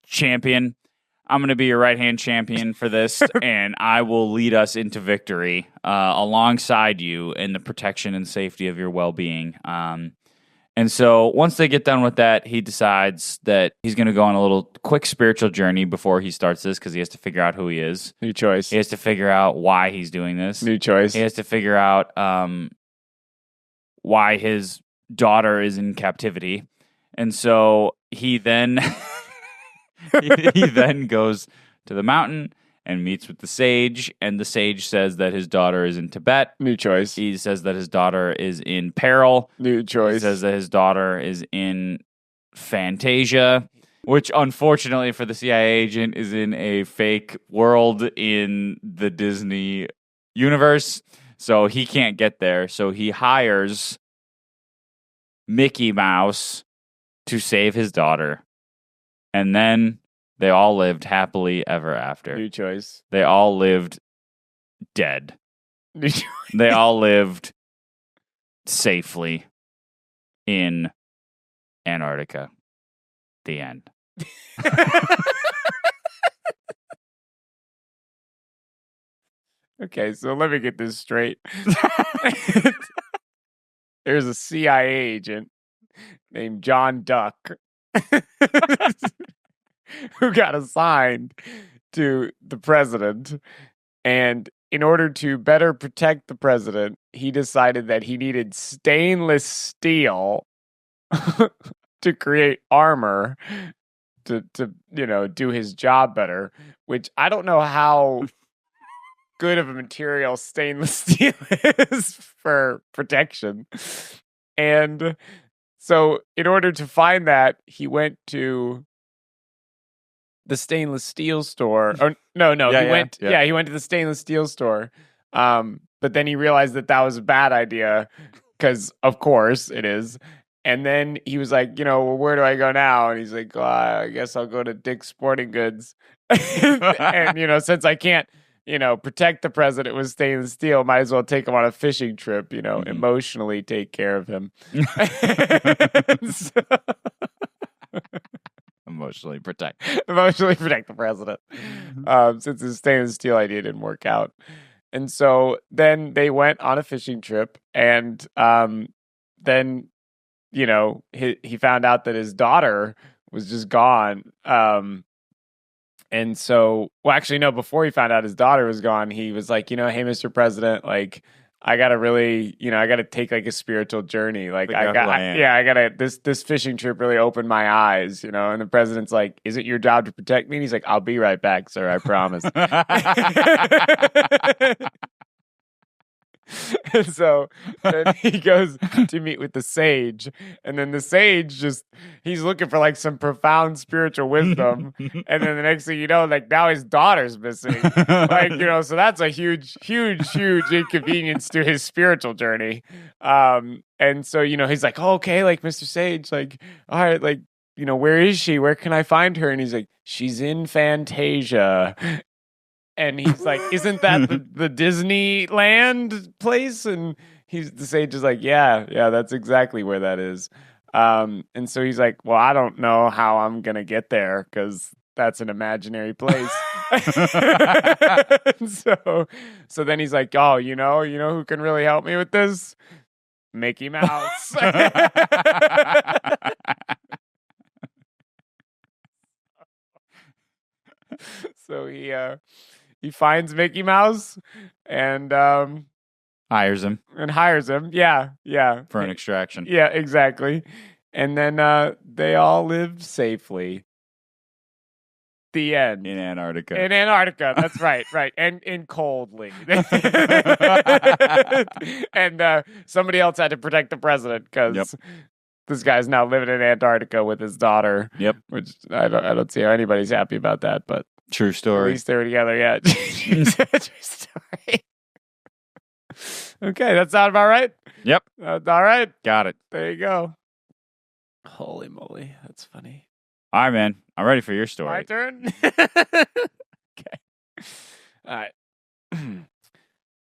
champion. I'm going to be your right-hand champion for this, and I will lead us into victory alongside you in the protection and safety of your well-being. And so once they get done with that, he decides that he's going to go on a little quick spiritual journey before he starts this because he has to figure out who he is. New choice. He has to figure out why he's doing this. New choice. He has to figure out why his daughter is in captivity. And so he then... he then goes to the mountain and meets with the sage, and the sage says that his daughter is in Tibet. New choice. He says that his daughter is in peril. New choice. He says that his daughter is in Fantasia, which unfortunately for the CIA agent is in a fake world in the Disney universe, so he can't get there. So he hires Mickey Mouse to save his daughter. And then they all lived happily ever after. New choice. They all lived dead. New choice. They all lived safely in Antarctica. The end. Okay, so let me get this straight. There's a CIA agent named John Duck who got assigned to the president. And in order to better protect the president, he decided that he needed stainless steel to create armor to do his job better, which I don't know how good of a material stainless steel is for protection. And so in order to find that, he went to the stainless steel store. Or he went to the stainless steel store. But then he realized that was a bad idea because of course it is. And then he was like, well, where do I go now? And he's like, I guess I'll go to Dick's Sporting Goods. And since I can't protect the president with stainless steel, might as well take him on a fishing trip, emotionally take care of him. Emotionally protect the president. Since his stainless steel idea didn't work out. And so then they went on a fishing trip, and then, he found out that his daughter was just gone. And so, before he found out his daughter was gone, he was like, hey, Mr. President, like, I gotta really, I gotta take like a spiritual journey. Like this fishing trip really opened my eyes, and the president's like, is it your job to protect me? And he's like, I'll be right back, sir. I promise. And so then he goes to meet with the sage, and then the sage he's looking for like some profound spiritual wisdom, and then the next thing you know, like now his daughter's missing, like so that's a huge inconvenience to his spiritual journey. And so he's like, oh, okay, like Mr. Sage, like all right, like where is she? Where can I find her? And he's like, she's in Fantasia. And he's like, isn't that the Disneyland place? And the sage is like, yeah, that's exactly where that is. And so he's like, well, I don't know how I'm going to get there because that's an imaginary place. So then he's like, oh, you know who can really help me with this? Mickey Mouse. So he finds Mickey Mouse and hires him. Yeah. For an extraction. Yeah, exactly. And then they all live safely. The end. In Antarctica. That's right. And in coldly. And somebody else had to protect the president because this guy's now living in Antarctica with his daughter. Yep. Which I don't see how anybody's happy about that, but True at story. least they were together. Yeah. True story. Okay, that sound about right? Yep. All right. Got it. There you go. Holy moly, that's funny. All right, man. I'm ready for your My story. turn. Okay. All right.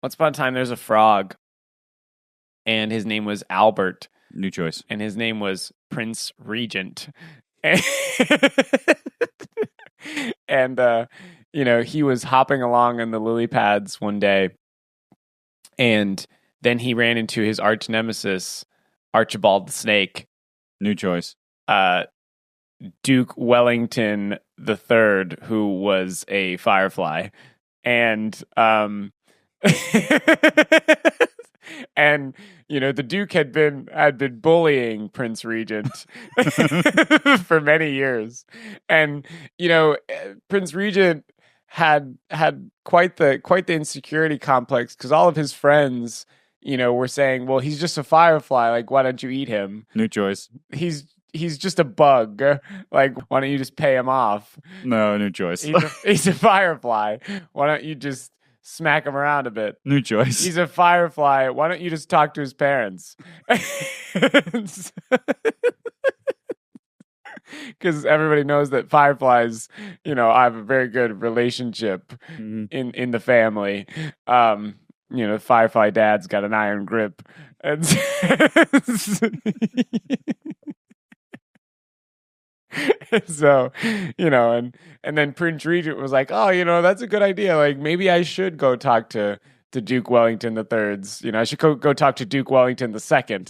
Once upon a time, there's a frog, and his name was Albert, New choice. and his name was Prince Regent. And he was hopping along in the lily pads one day, and then he ran into his arch nemesis, Archibald the Snake, New choice. Duke Wellington III, who was a firefly, and and the Duke had been bullying Prince Regent for many years, and Prince Regent had quite the insecurity complex because all of his friends were saying, well, he's just a firefly, like, why don't you eat him? New choice. He's just a bug, like, why don't you just pay him off? No, new choice. He's a firefly, why don't you just smack him around a bit? New choice. He's a firefly, why don't you just talk to his parents? Because everybody knows that fireflies, I have a very good relationship in the family. Firefly dad's got an iron grip. And so, and then Prince Regent was like, oh, that's a good idea. Like, maybe I should go talk to Duke Wellington III's. I should go talk to Duke Wellington II to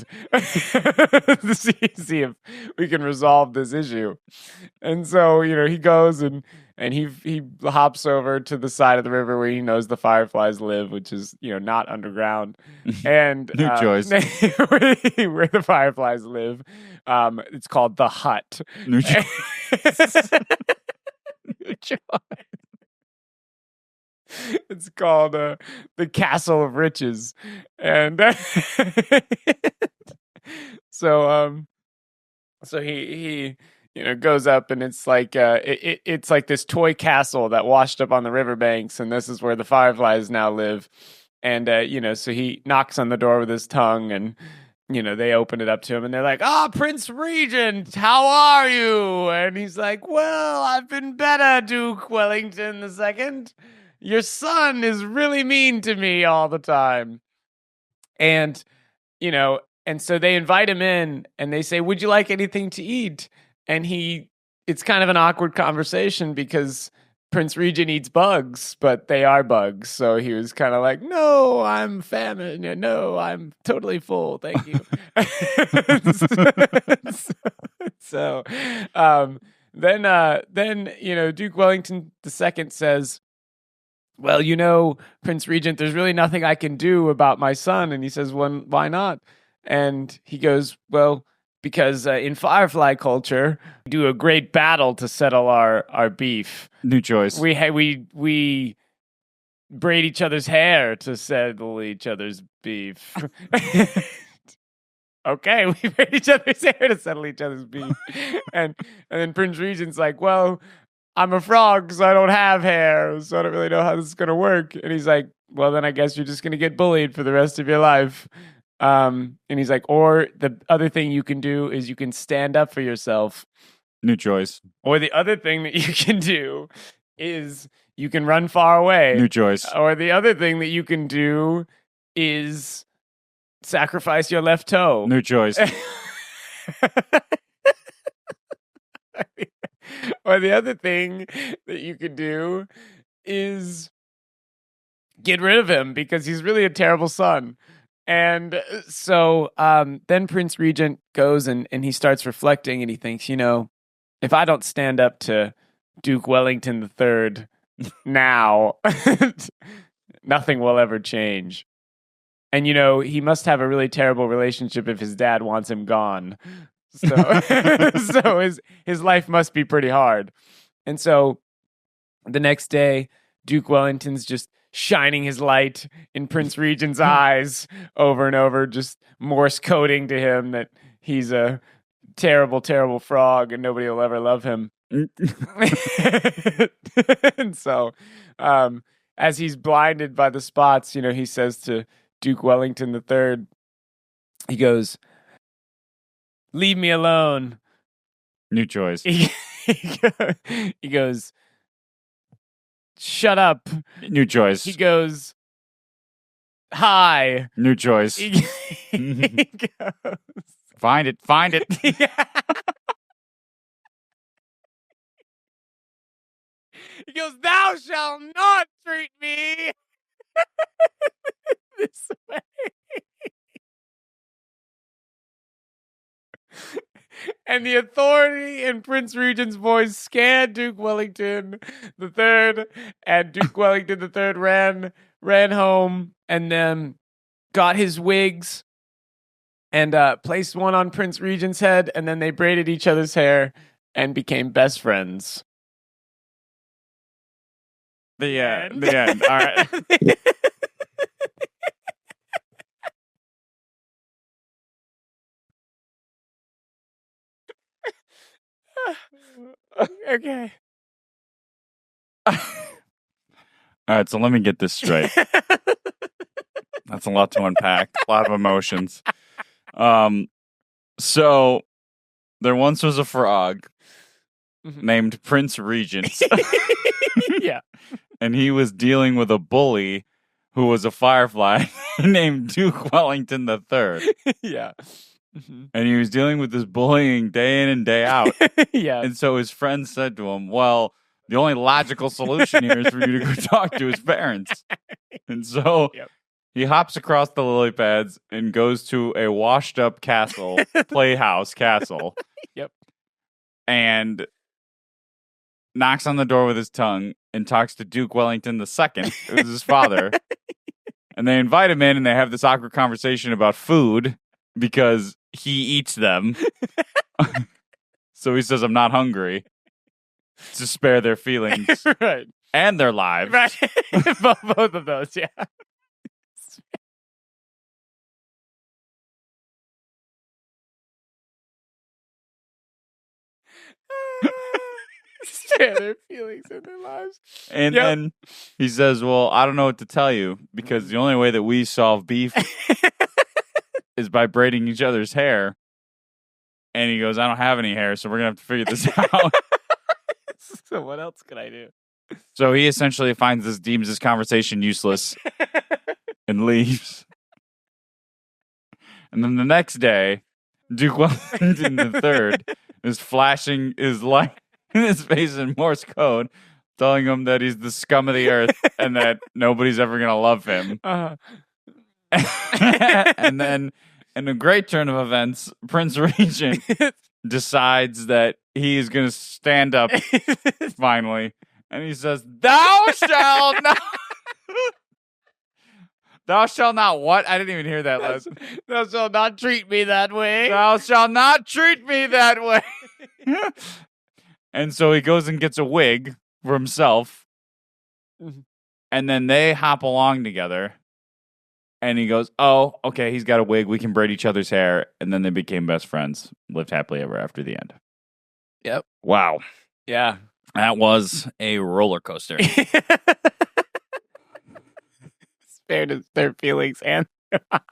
see if we can resolve this issue. And so, he goes and he hops over to the side of the river where he knows the fireflies live, which is, not underground. And New choice. where the fireflies live. It's called the Hut. New choice. New choice. It's called the Castle of Riches, and so he goes up, and it's like it's like this toy castle that washed up on the riverbanks, and this is where the fireflies now live, and so he knocks on the door with his tongue, and they open it up to him, and they're like, Prince Regent, how are you? And he's like, well, I've been better, Duke Wellington II. Your son is really mean to me all the time. And, and so they invite him in and they say, would you like anything to eat? And it's kind of an awkward conversation because Prince Regent eats bugs, but they are bugs. So he was kind of like, no, I'm famine. No, I'm totally full. Thank you. Then Duke Wellington II says, well, Prince Regent, there's really nothing I can do about my son. And he says, well, why not? And he goes, well, because in firefly culture, we do a great battle to settle our beef. New choice. We braid each other's hair to settle each other's beef. Okay, we braid each other's hair to settle each other's beef. And then Prince Regent's like, well, I'm a frog, so I don't have hair, so I don't really know how this is going to work. And he's like, well, then I guess you're just going to get bullied for the rest of your life. And he's like, or the other thing you can do is you can stand up for yourself. New choice. Or the other thing that you can do is you can run far away. New choice. Or the other thing that you can do is sacrifice your left toe. New choice. Or the other thing that you could do is get rid of him because he's really a terrible son. And so then Prince Regent goes and he starts reflecting and he thinks, if I don't stand up to Duke Wellington III now, nothing will ever change. And, he must have a really terrible relationship if his dad wants him gone. So his life must be pretty hard. And so the next day, Duke Wellington's just shining his light in Prince Regent's eyes over and over, just Morse coding to him that he's a terrible, terrible frog, and nobody will ever love him. And so, as he's blinded by the spots, he says to Duke Wellington III, he goes, "Leave me alone." New choice. He goes, "Shut up." New choice. He goes, "Hi." New choice. He goes, Find it. yeah. He goes, "Thou shalt not treat me this way." And the authority in Prince Regent's voice scared Duke Wellington III, and Duke Wellington III ran home and then got his wigs and placed one on Prince Regent's head, and then they braided each other's hair and became best friends. The end. All right. Okay. All right, so let me get this straight. That's a lot to unpack. A lot of emotions. So there once was a frog named Prince Regent. Yeah. And he was dealing with a bully who was a firefly named Duke Wellington III. Yeah. And he was dealing with this bullying day in and day out. Yeah. And so his friend said to him, well, the only logical solution here is for you to go talk to his parents. And so he hops across the lily pads and goes to a washed up castle, playhouse castle. Yep. And knocks on the door with his tongue and talks to Duke Wellington II, who's his father. And they invite him in and they have this awkward conversation about food because he eats them. So he says, I'm not hungry, to spare their feelings Right. and their lives. Right. Both of those, yeah. Spare their feelings and their lives. And then he says, well, I don't know what to tell you because the only way that we solve beef is by braiding each other's hair. And he goes, I don't have any hair, so we're going to have to figure this out. So what else could I do? So he essentially deems this conversation useless and leaves. And then the next day, Duke Wellington III is flashing his light in his face in Morse code, telling him that he's the scum of the earth and that nobody's ever going to love him. And then, in a great turn of events, Prince Regent decides that he is going to stand up finally. And he says, thou shalt not... Thou shalt not what? I didn't even hear that last. Thou shalt not treat me that way. Thou shalt not treat me that way. And so he goes and gets a wig for himself. And then they hop along together. And he goes, oh, okay, he's got a wig. We can braid each other's hair. And then they became best friends. Lived happily ever after the end. Yep. Wow. Yeah. That was a roller coaster. Spared their feelings and their lives.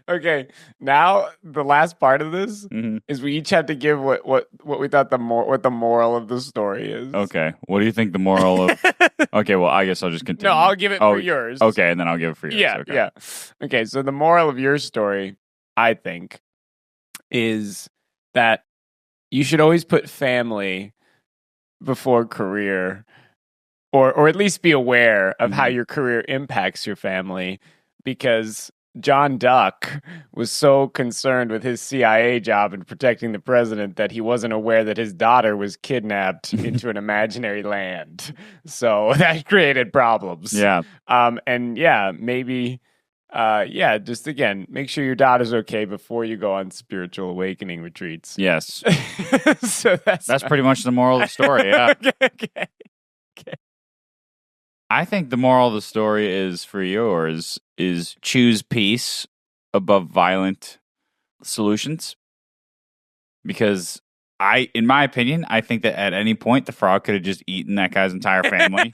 Okay, now the last part of this is we each have to give what we thought what the moral of the story is. Okay, what do you think the moral of? Okay, well, I guess I'll just continue. No, I'll give it for yours. Okay, and then I'll give it for yours. Yeah, okay. yeah. Okay, so the moral of your story, I think, is that you should always put family before career, or at least be aware of how your career impacts your family, because John Duck was so concerned with his CIA job and protecting the president that he wasn't aware that his daughter was kidnapped into an imaginary land. So that created problems. Yeah. And yeah, maybe, just again, make sure your daughter's okay before you go on spiritual awakening retreats. Yes. So that's pretty much the moral of the story. Yeah. Okay. I think the moral of the story is for yours is choose peace above violent solutions because in my opinion, I think that at any point the frog could have just eaten that guy's entire family.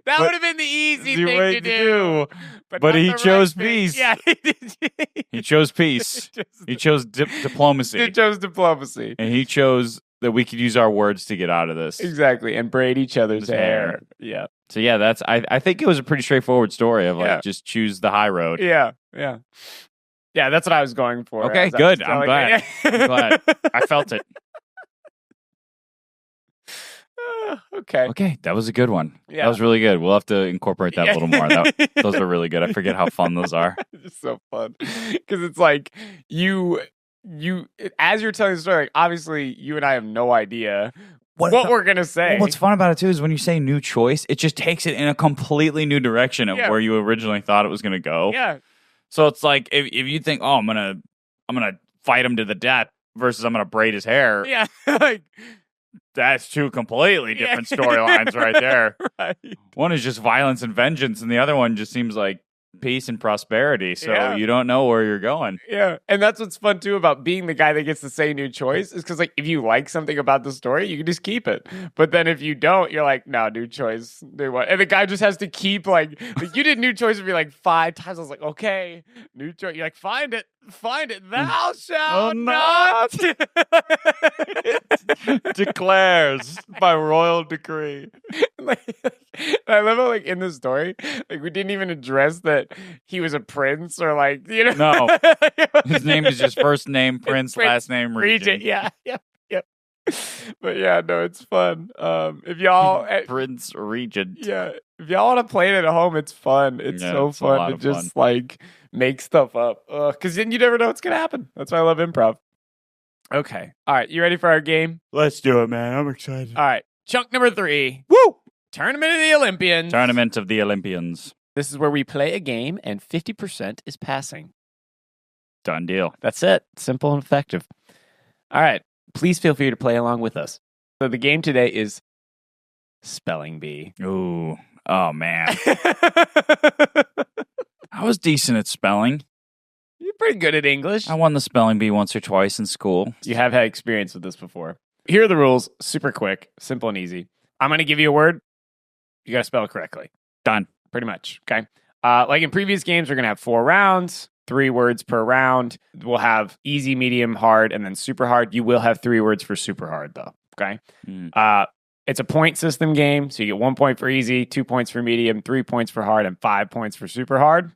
That would have been the easy thing to do. But he chose peace. Yeah, he chose peace. He chose diplomacy. He chose diplomacy. And he chose that we could use our words to get out of this. Exactly. And braid each other's hair. Yeah. So yeah, I think it was a pretty straightforward story of like just choose the high road. Yeah. Yeah. Yeah, that's what I was going for. Okay, good. I'm glad. I'm glad. I felt it. Okay, that was a good one. Yeah. That was really good. We'll have to incorporate that a little more. Those are really good. I forget how fun those are. It's so fun because it's like you as you're telling the story, like, obviously you and I have no idea what we're gonna say. Well, what's fun about it too is when you say new choice, it just takes it in a completely new direction of where you originally thought it was gonna go. Yeah. So it's like if you think, oh, I'm gonna fight him to the death versus I'm gonna braid his hair. Yeah. Like, that's two completely different storylines right there. Right. One is just violence and vengeance, and the other one just seems like peace and prosperity. So you don't know where you're going. Yeah. And that's what's fun too about being the guy that gets to say new choice is because like if you like something about the story, you can just keep it. But then if you don't, you're like, no, new choice. New one. And the guy just has to keep like you did new choice would be like 5 times. I was like, okay, new choice. You're like, find it. Thou shalt not. Declares by royal decree. I love how, like, in the story, like, we didn't even address that he was a prince or, like, you know. No. His name is just first name Prince, last name Regent. Yeah. Yep. But yeah, no, it's fun. If y'all Prince Regent. Yeah. If y'all want to play it at home, it's fun. It's so fun to just like make stuff up. Because then you never know what's gonna happen. That's why I love improv. Okay. All right. You ready for our game? Let's do it, man. I'm excited. All right. Chunk number 3. Woo! Tournament of the Olympians. Tournament of the Olympians. This is where we play a game and 50% is passing. Done deal. That's it. Simple and effective. All right. Please feel free to play along with us. So the game today is Spelling Bee. Ooh. Oh, man. I was decent at spelling. You're pretty good at English. I won the spelling bee once or twice in school. You have had experience with this before. Here are the rules. Super quick. Simple and easy. I'm going to give you a word. You got to spell it correctly. Done. Pretty much. Okay. Like in previous games, we're going to have 4 rounds. 3 words per round. We'll have easy, medium, hard, and then super hard. You will have 3 words for super hard, though. Okay. It's a point system game, so you get 1 point for easy, 2 points for medium, 3 points for hard, and 5 points for super hard.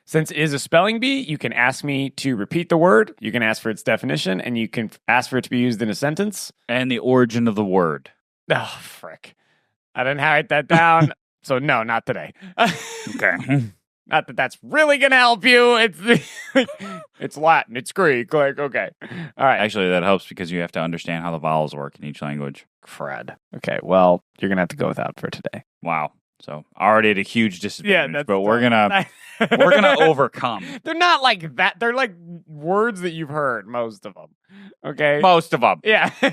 Since it is a spelling bee, you can ask me to repeat the word. You can ask for its definition, and you can ask for it to be used in a sentence. And the origin of the word. Oh, frick. I didn't write that down. So no, not today. Okay. Not that that's really going to help you. It's Latin. It's Greek. Like, okay. All right. Actually, that helps because you have to understand how the vowels work in each language. Crud. Okay. Well, you're going to have to go without for today. Wow. So already at a huge disadvantage, yeah, but we're gonna overcome. They're not like that. They're like words that you've heard, most of them. Okay. Most of them. Yeah. I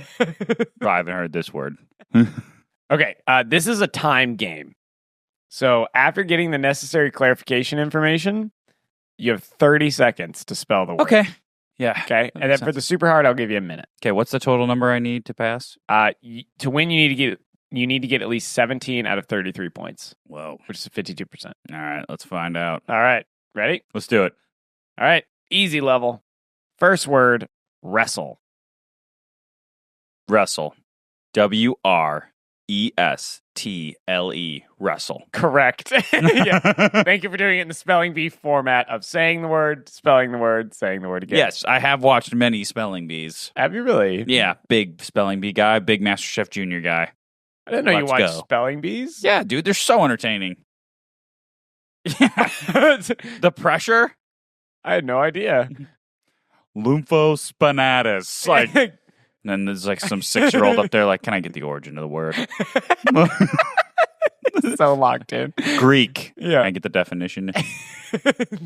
haven't heard this word. Okay. This is a timed game. So after getting the necessary clarification information, you have 30 seconds to spell the word. Okay. Yeah. Okay. And then for the super hard, I'll give you a minute. Okay. What's the total number I need to pass? To win, you need to get at least 17 out of 33 points. Whoa. Which is 52%. All right. Let's find out. All right. Ready? Let's do it. All right. Easy level. First word, wrestle. Wrestle. WRESTLE. Wrestle. Correct. Yeah. Thank you for doing it in the spelling bee format of saying the word, spelling the word, saying the word again. Yes, I have watched many spelling bees. Have you really? Yeah, big spelling bee guy, big MasterChef Junior guy. I didn't know you watched spelling bees. Yeah, dude, they're so entertaining. The pressure? I had no idea. Lymphospinatus. Like, and then there's like some 6-year-old up there like, can I get the origin of the word? So locked in. Greek. Yeah. I get the definition.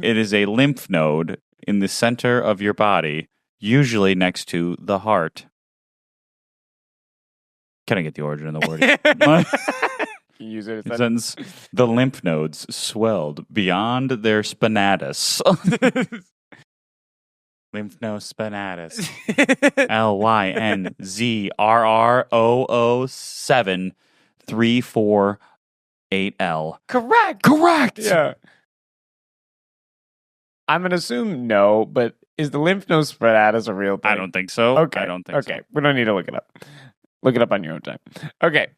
It is a lymph node in the center of your body, usually next to the heart. Can I get the origin of the word? Can you use it as It a says, the lymph nodes swelled beyond their spinatus. Lymph node spinatus. LYNZRR00734 Correct. Yeah. I'm going to assume no, but is the lymph node spinatus a real thing? I don't think so. Okay. I don't think okay. We don't need to look it up. Look it up on your own time. Okay.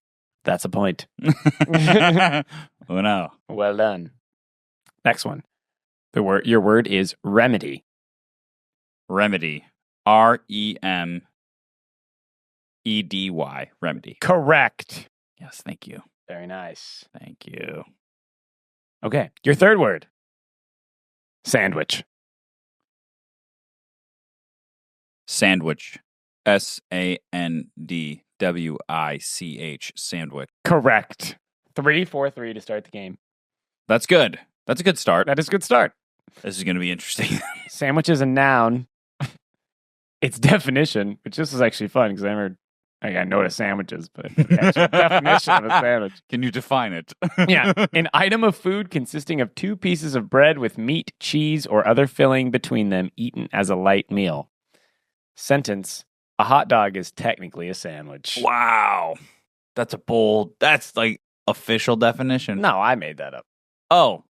That's a point. so. Oh, no. Well done. Next one. Your word is remedy. Remedy. REMEDY. Remedy. Correct. Yes, thank you. Very nice. Thank you. Okay. Your third word. Sandwich. Sandwich. SANDWICH. Sandwich. Correct. 3-4-3 to start the game. That's good. That's a good start. That is a good start. This is going to be interesting. Sandwich is a noun. Its definition, which this is actually fun because I know what a sandwich is, but the actual definition of a sandwich. Can you define it? Yeah. An item of food consisting of 2 pieces of bread with meat, cheese, or other filling between them eaten as a light meal. Sentence. A hot dog is technically a sandwich. Wow. That's that's like official definition. No, I made that up. Oh.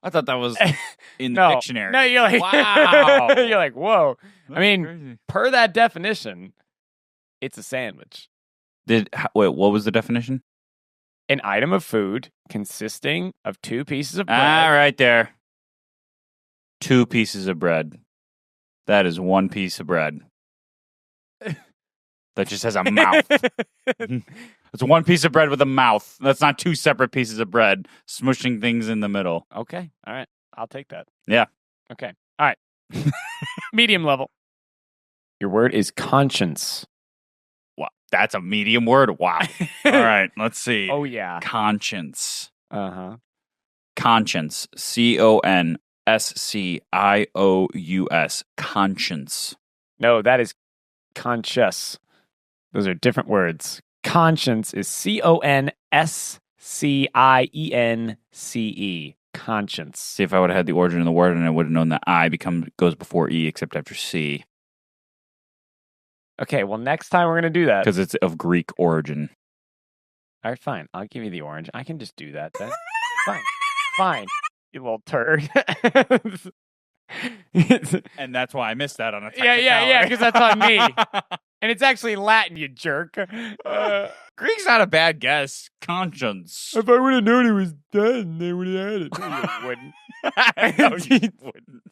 I thought that was in the dictionary. No, you're like, wow. You're like, whoa. That's I mean, crazy. per that definition, it's a sandwich. Wait, what was the definition? An item of food consisting of 2 pieces of bread. Right there. 2 pieces of bread. That is 1 piece of bread. That just has a mouth. It's 1 piece of bread with a mouth. That's not 2 separate pieces of bread smushing things in the middle. Okay. All right. I'll take that. Yeah. Okay. All right. Medium level. Your word is conscience. Wow. That's a medium word? Wow. All right. Let's see. Oh, yeah. Conscience. Uh-huh. Conscience. CONSCIOUS. Conscience. No, that is conscious. Those are different words. Conscience is CONSCIENCE. Conscience. See, if I would have had the origin of the word, and I would have known that I goes before E, except after C. Okay, well, next time we're going to do that. Because it's of Greek origin. All right, fine. I'll give you the orange. I can just do that then. Fine. You little turd. And that's why I missed that on a Yeah, because that's on me. And it's actually Latin, you jerk. Greek's not a bad guess. Conscience. If I would have known it was done, they would have had it. No, you wouldn't. No, you wouldn't.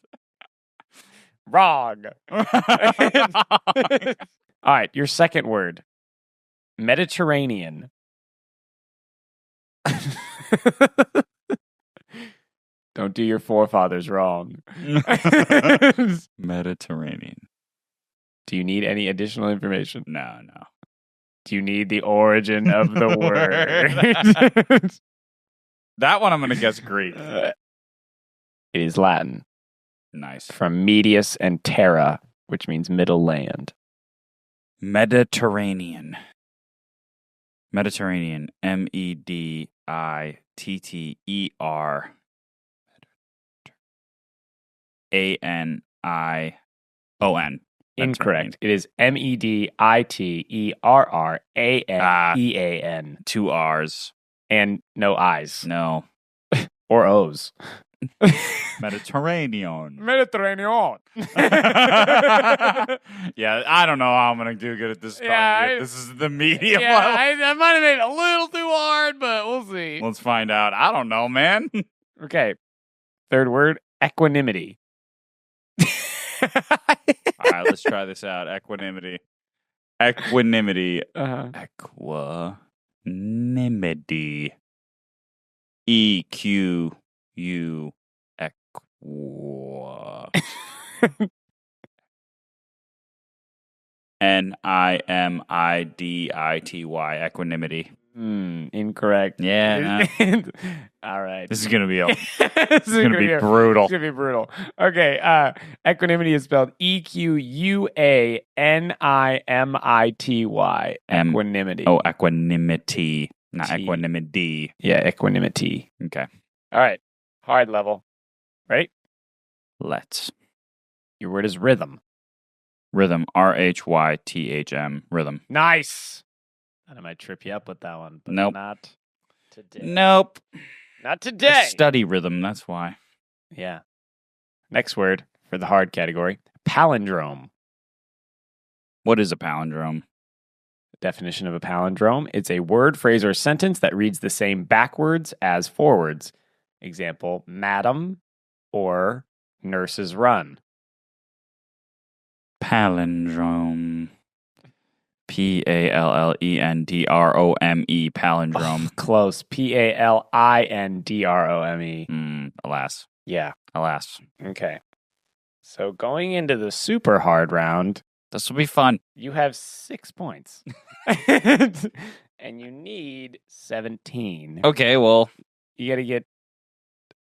Wrong. All right, your second word. Mediterranean. Don't do your forefathers wrong. Mediterranean. Do you need any additional information? No. Do you need the origin of the word? That one I'm going to guess Greek. It is Latin. Nice. From medius and terra, which means middle land. Mediterranean. MEDITTER. ANION. Incorrect. It is MEDITERRANEAN. 2 R's. And no I's. No. Or O's. Mediterranean. Mediterranean. Yeah, I don't know how I'm going to do good at this. Yeah, this is the medium Yeah, level. I might have made it a little too hard, but we'll see. Let's find out. I don't know, man. Okay. Third word, equanimity. All right, let's try this out. Equanimity. Equanimity. Equanimity. EQU. NIMIDITY. Equanimity. Incorrect. Yeah. All right. This is gonna be this is gonna be brutal. It's gonna be brutal. Okay. Equanimity is spelled EQUANIMITY. Equanimity. Oh, equanimity. Not T. equanimity. Yeah, equanimity. Okay. All right. Hard level. Ready? Let's. Your word is rhythm. Rhythm. RHYTHM. Rhythm. Nice. I might trip you up with that one, but Nope. not today. Nope. Not I today. study rhythm. That's why. Yeah. Next word for the hard category. Palindrome. What is a palindrome? Definition of a palindrome. It's a word, phrase, or sentence that reads the same backwards as forwards. Example, madam or nurse's run. Palindrome. PALLENDROME. Palindrome. Oh, close. PALINDROME. Alas. Yeah. Alas. Okay. So going into the super hard round, This will be fun. you have 6 points. And you need 17. Okay, well, You got to get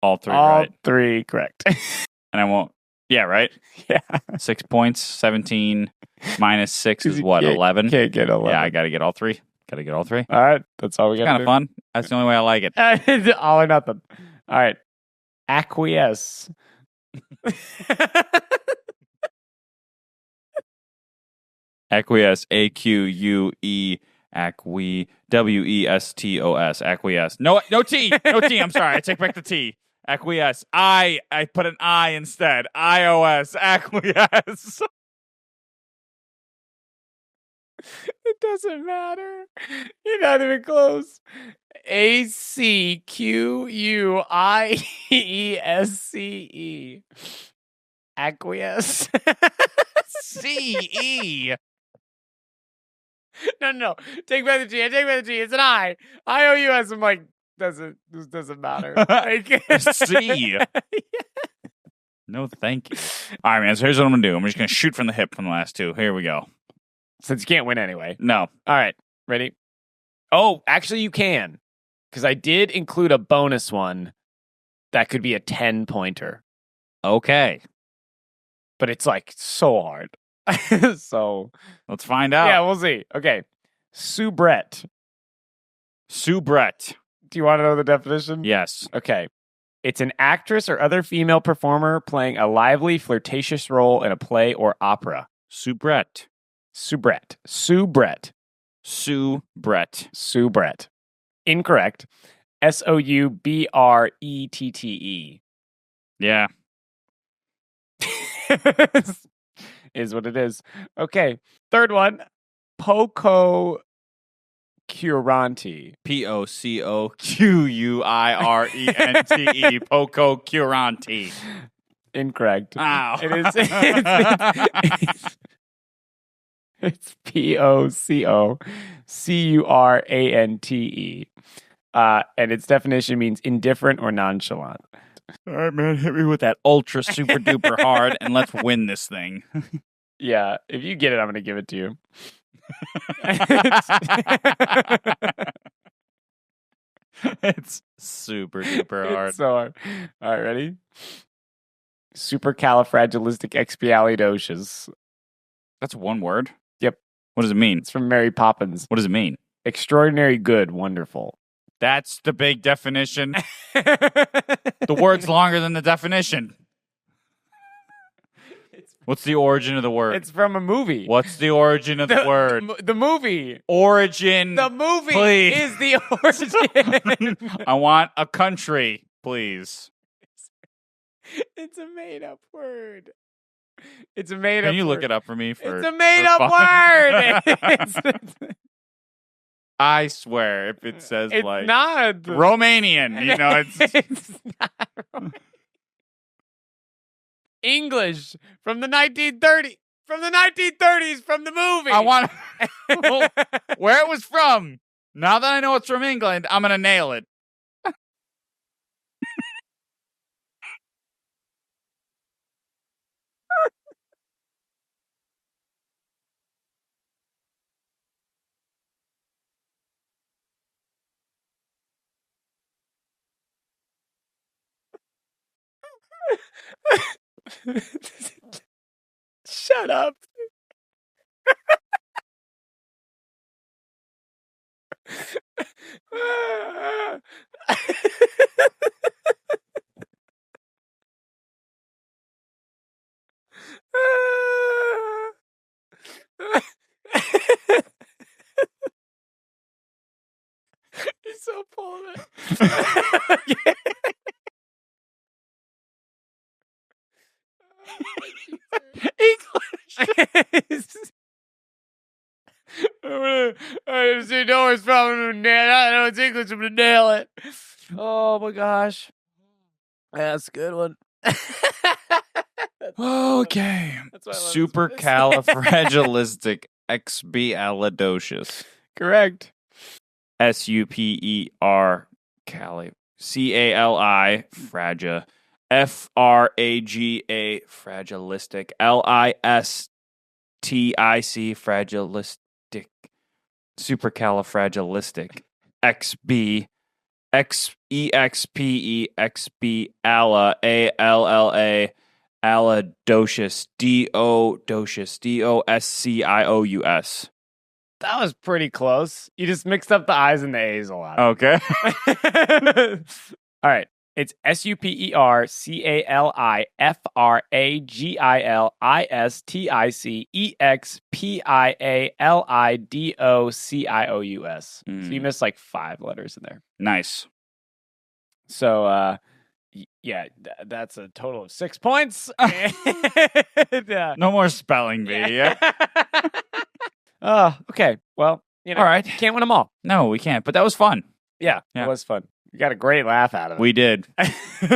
all three all right. 3 correct. And I won't. Yeah, right? Yeah. 6 points. 17 minus 6 is what? 11? Can't get 11. Yeah, I got to get all 3. Got to get all 3. All right. That's all we It's got kind to of do. fun. That's the only way I like it. All or nothing. All right. Acquiesce. Acquiesce. AQUE. WESTOS. Acquiesce. No T. No T. I'm sorry. I take back the T. Acquiesce. I put an I instead. iOS. Acquiesce. It doesn't matter. You're not even close. ACQUIESCE. Acquiesce. CE. No. Take back the G. I take back the G. It's an I. IOUS. I'm like, this doesn't matter. Like, C. No, thank you. All right, man. So here's what I'm going to do. I'm just going to shoot from the hip from the last 2. Here we go. Since you can't win anyway. No. All right. Ready? Oh, actually, you can. Because I did include a bonus one that could be a 10-pointer. Okay. But it's like so hard. So let's find out. Yeah, we'll see. Okay. Soubrette. Soubrette. Do you want to know the definition? Yes. Okay. It's an actress or other female performer playing a lively, flirtatious role in a play or opera. Soubrette. Soubrette. Soubrette. Soubrette. Soubrette. Incorrect. SOUBRETTE. Yeah. Is what it is. Okay. Third one. Poco Curanti. POCOQUIRENTE. Poco Curanti. Incorrect. Ow. It is. It's POCOCURANTE. And its definition means indifferent or nonchalant. All right, man. Hit me with that ultra super duper hard and let's win this thing. Yeah. If you get it, I'm going to give it to you. It's super duper hard. It's so hard. All right, ready? Supercalifragilisticexpialidocious. That's one word? Yep. What does it mean? It's from Mary Poppins. What does it mean? Extraordinary good, wonderful. That's the big definition. The word's longer than the definition. What's the origin of the word? It's from a movie. What's the origin of the word? The movie. Origin. The movie please. is the origin. I want a country, please. It's a made-up word. It's a made-up Can you look word. it up for me? For, It's a made-up word. I swear, if it says It's like not Romanian, you know, it's not English from the 1930s. From the 1930s, from the movie. I want where it was from. Now that I know it's from England, I'm gonna nail it. Shut up. English. I see no one's probably nail. I know it's English. I'm gonna nail it. Oh my gosh, that's a good one. Okay. That's why I love this Supercalifragilistic expialidocious. Correct. SUPER cali CALI fragia FRAGA fragilistic LISTIC fragilistic supercalifragilistic XB XEXPEXB ALA ALLA aladocious DOSCIOUS. That was pretty close. You just mixed up the I's and the A's a lot. Okay. All right. It's SUPERCALIFRAGILISTICEXPIALIDOCIOUS. So you missed like 5 letters in there. Nice. So, yeah, that's a total of 6 points. No more spelling bee. Yeah. Oh, okay. Well, you know, all right. Can't win them all. No, we can't. But that was fun. Yeah, it was fun. We got a great laugh out of it. We did.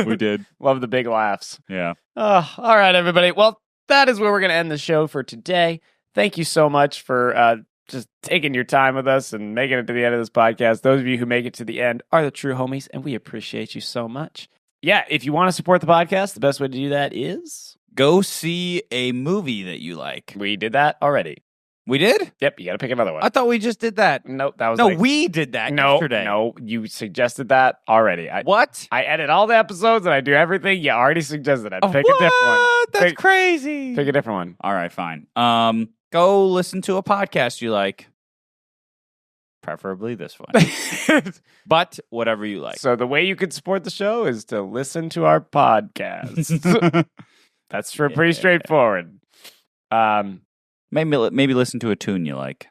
We did. Love the big laughs. Yeah. All right, everybody. Well, that is where we're going to end the show for today. Thank you so much for just taking your time with us and making it to the end of this podcast. Those of you who make it to the end are the true homies, and we appreciate you so much. Yeah, if you want to support the podcast, the best way to do that is... go see a movie that you like. We did that already. We did? Yep, you got to pick another one. I thought we just did that. Nope, that was we did that yesterday. No, you suggested that already. What? I edit all the episodes and I do everything. You already suggested it. Pick a different one. That's crazy. Pick a different one. All right, fine. Go listen to a podcast you like. Preferably this one. But whatever you like. So the way you could support the show is to listen to our podcast. That's pretty straightforward. Maybe listen to a tune you like.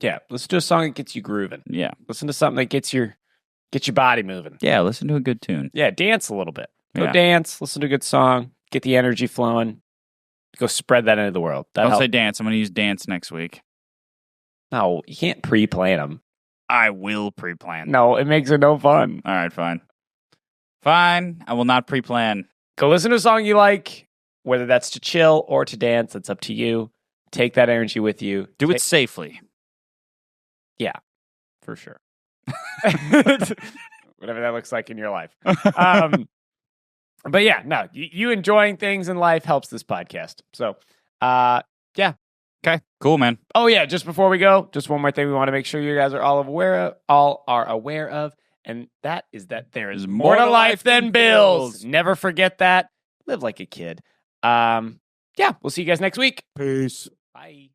Yeah, listen to a song that gets you grooving. Yeah. Listen to something that gets your body moving. Yeah, listen to a good tune. Yeah, dance a little bit. Go dance, listen to a good song, get the energy flowing. Go spread that into the world. I'll say dance. I'm going to use dance next week. No, you can't pre-plan them. I will pre-plan. No, it makes it no fun. All right, fine. Fine, I will not pre-plan. Go listen to a song you like, whether that's to chill or to dance. That's up to you. Take that energy with you. Do it safely. Yeah, for sure. Whatever that looks like in your life. But yeah, no, you enjoying things in life helps this podcast. So, yeah. Okay, cool, man. Oh yeah, just before we go, just one more thing we want to make sure you guys are all are aware of, and that is that there is more to life than bills. Never forget that. Live like a kid. Yeah, we'll see you guys next week. Peace. Bye.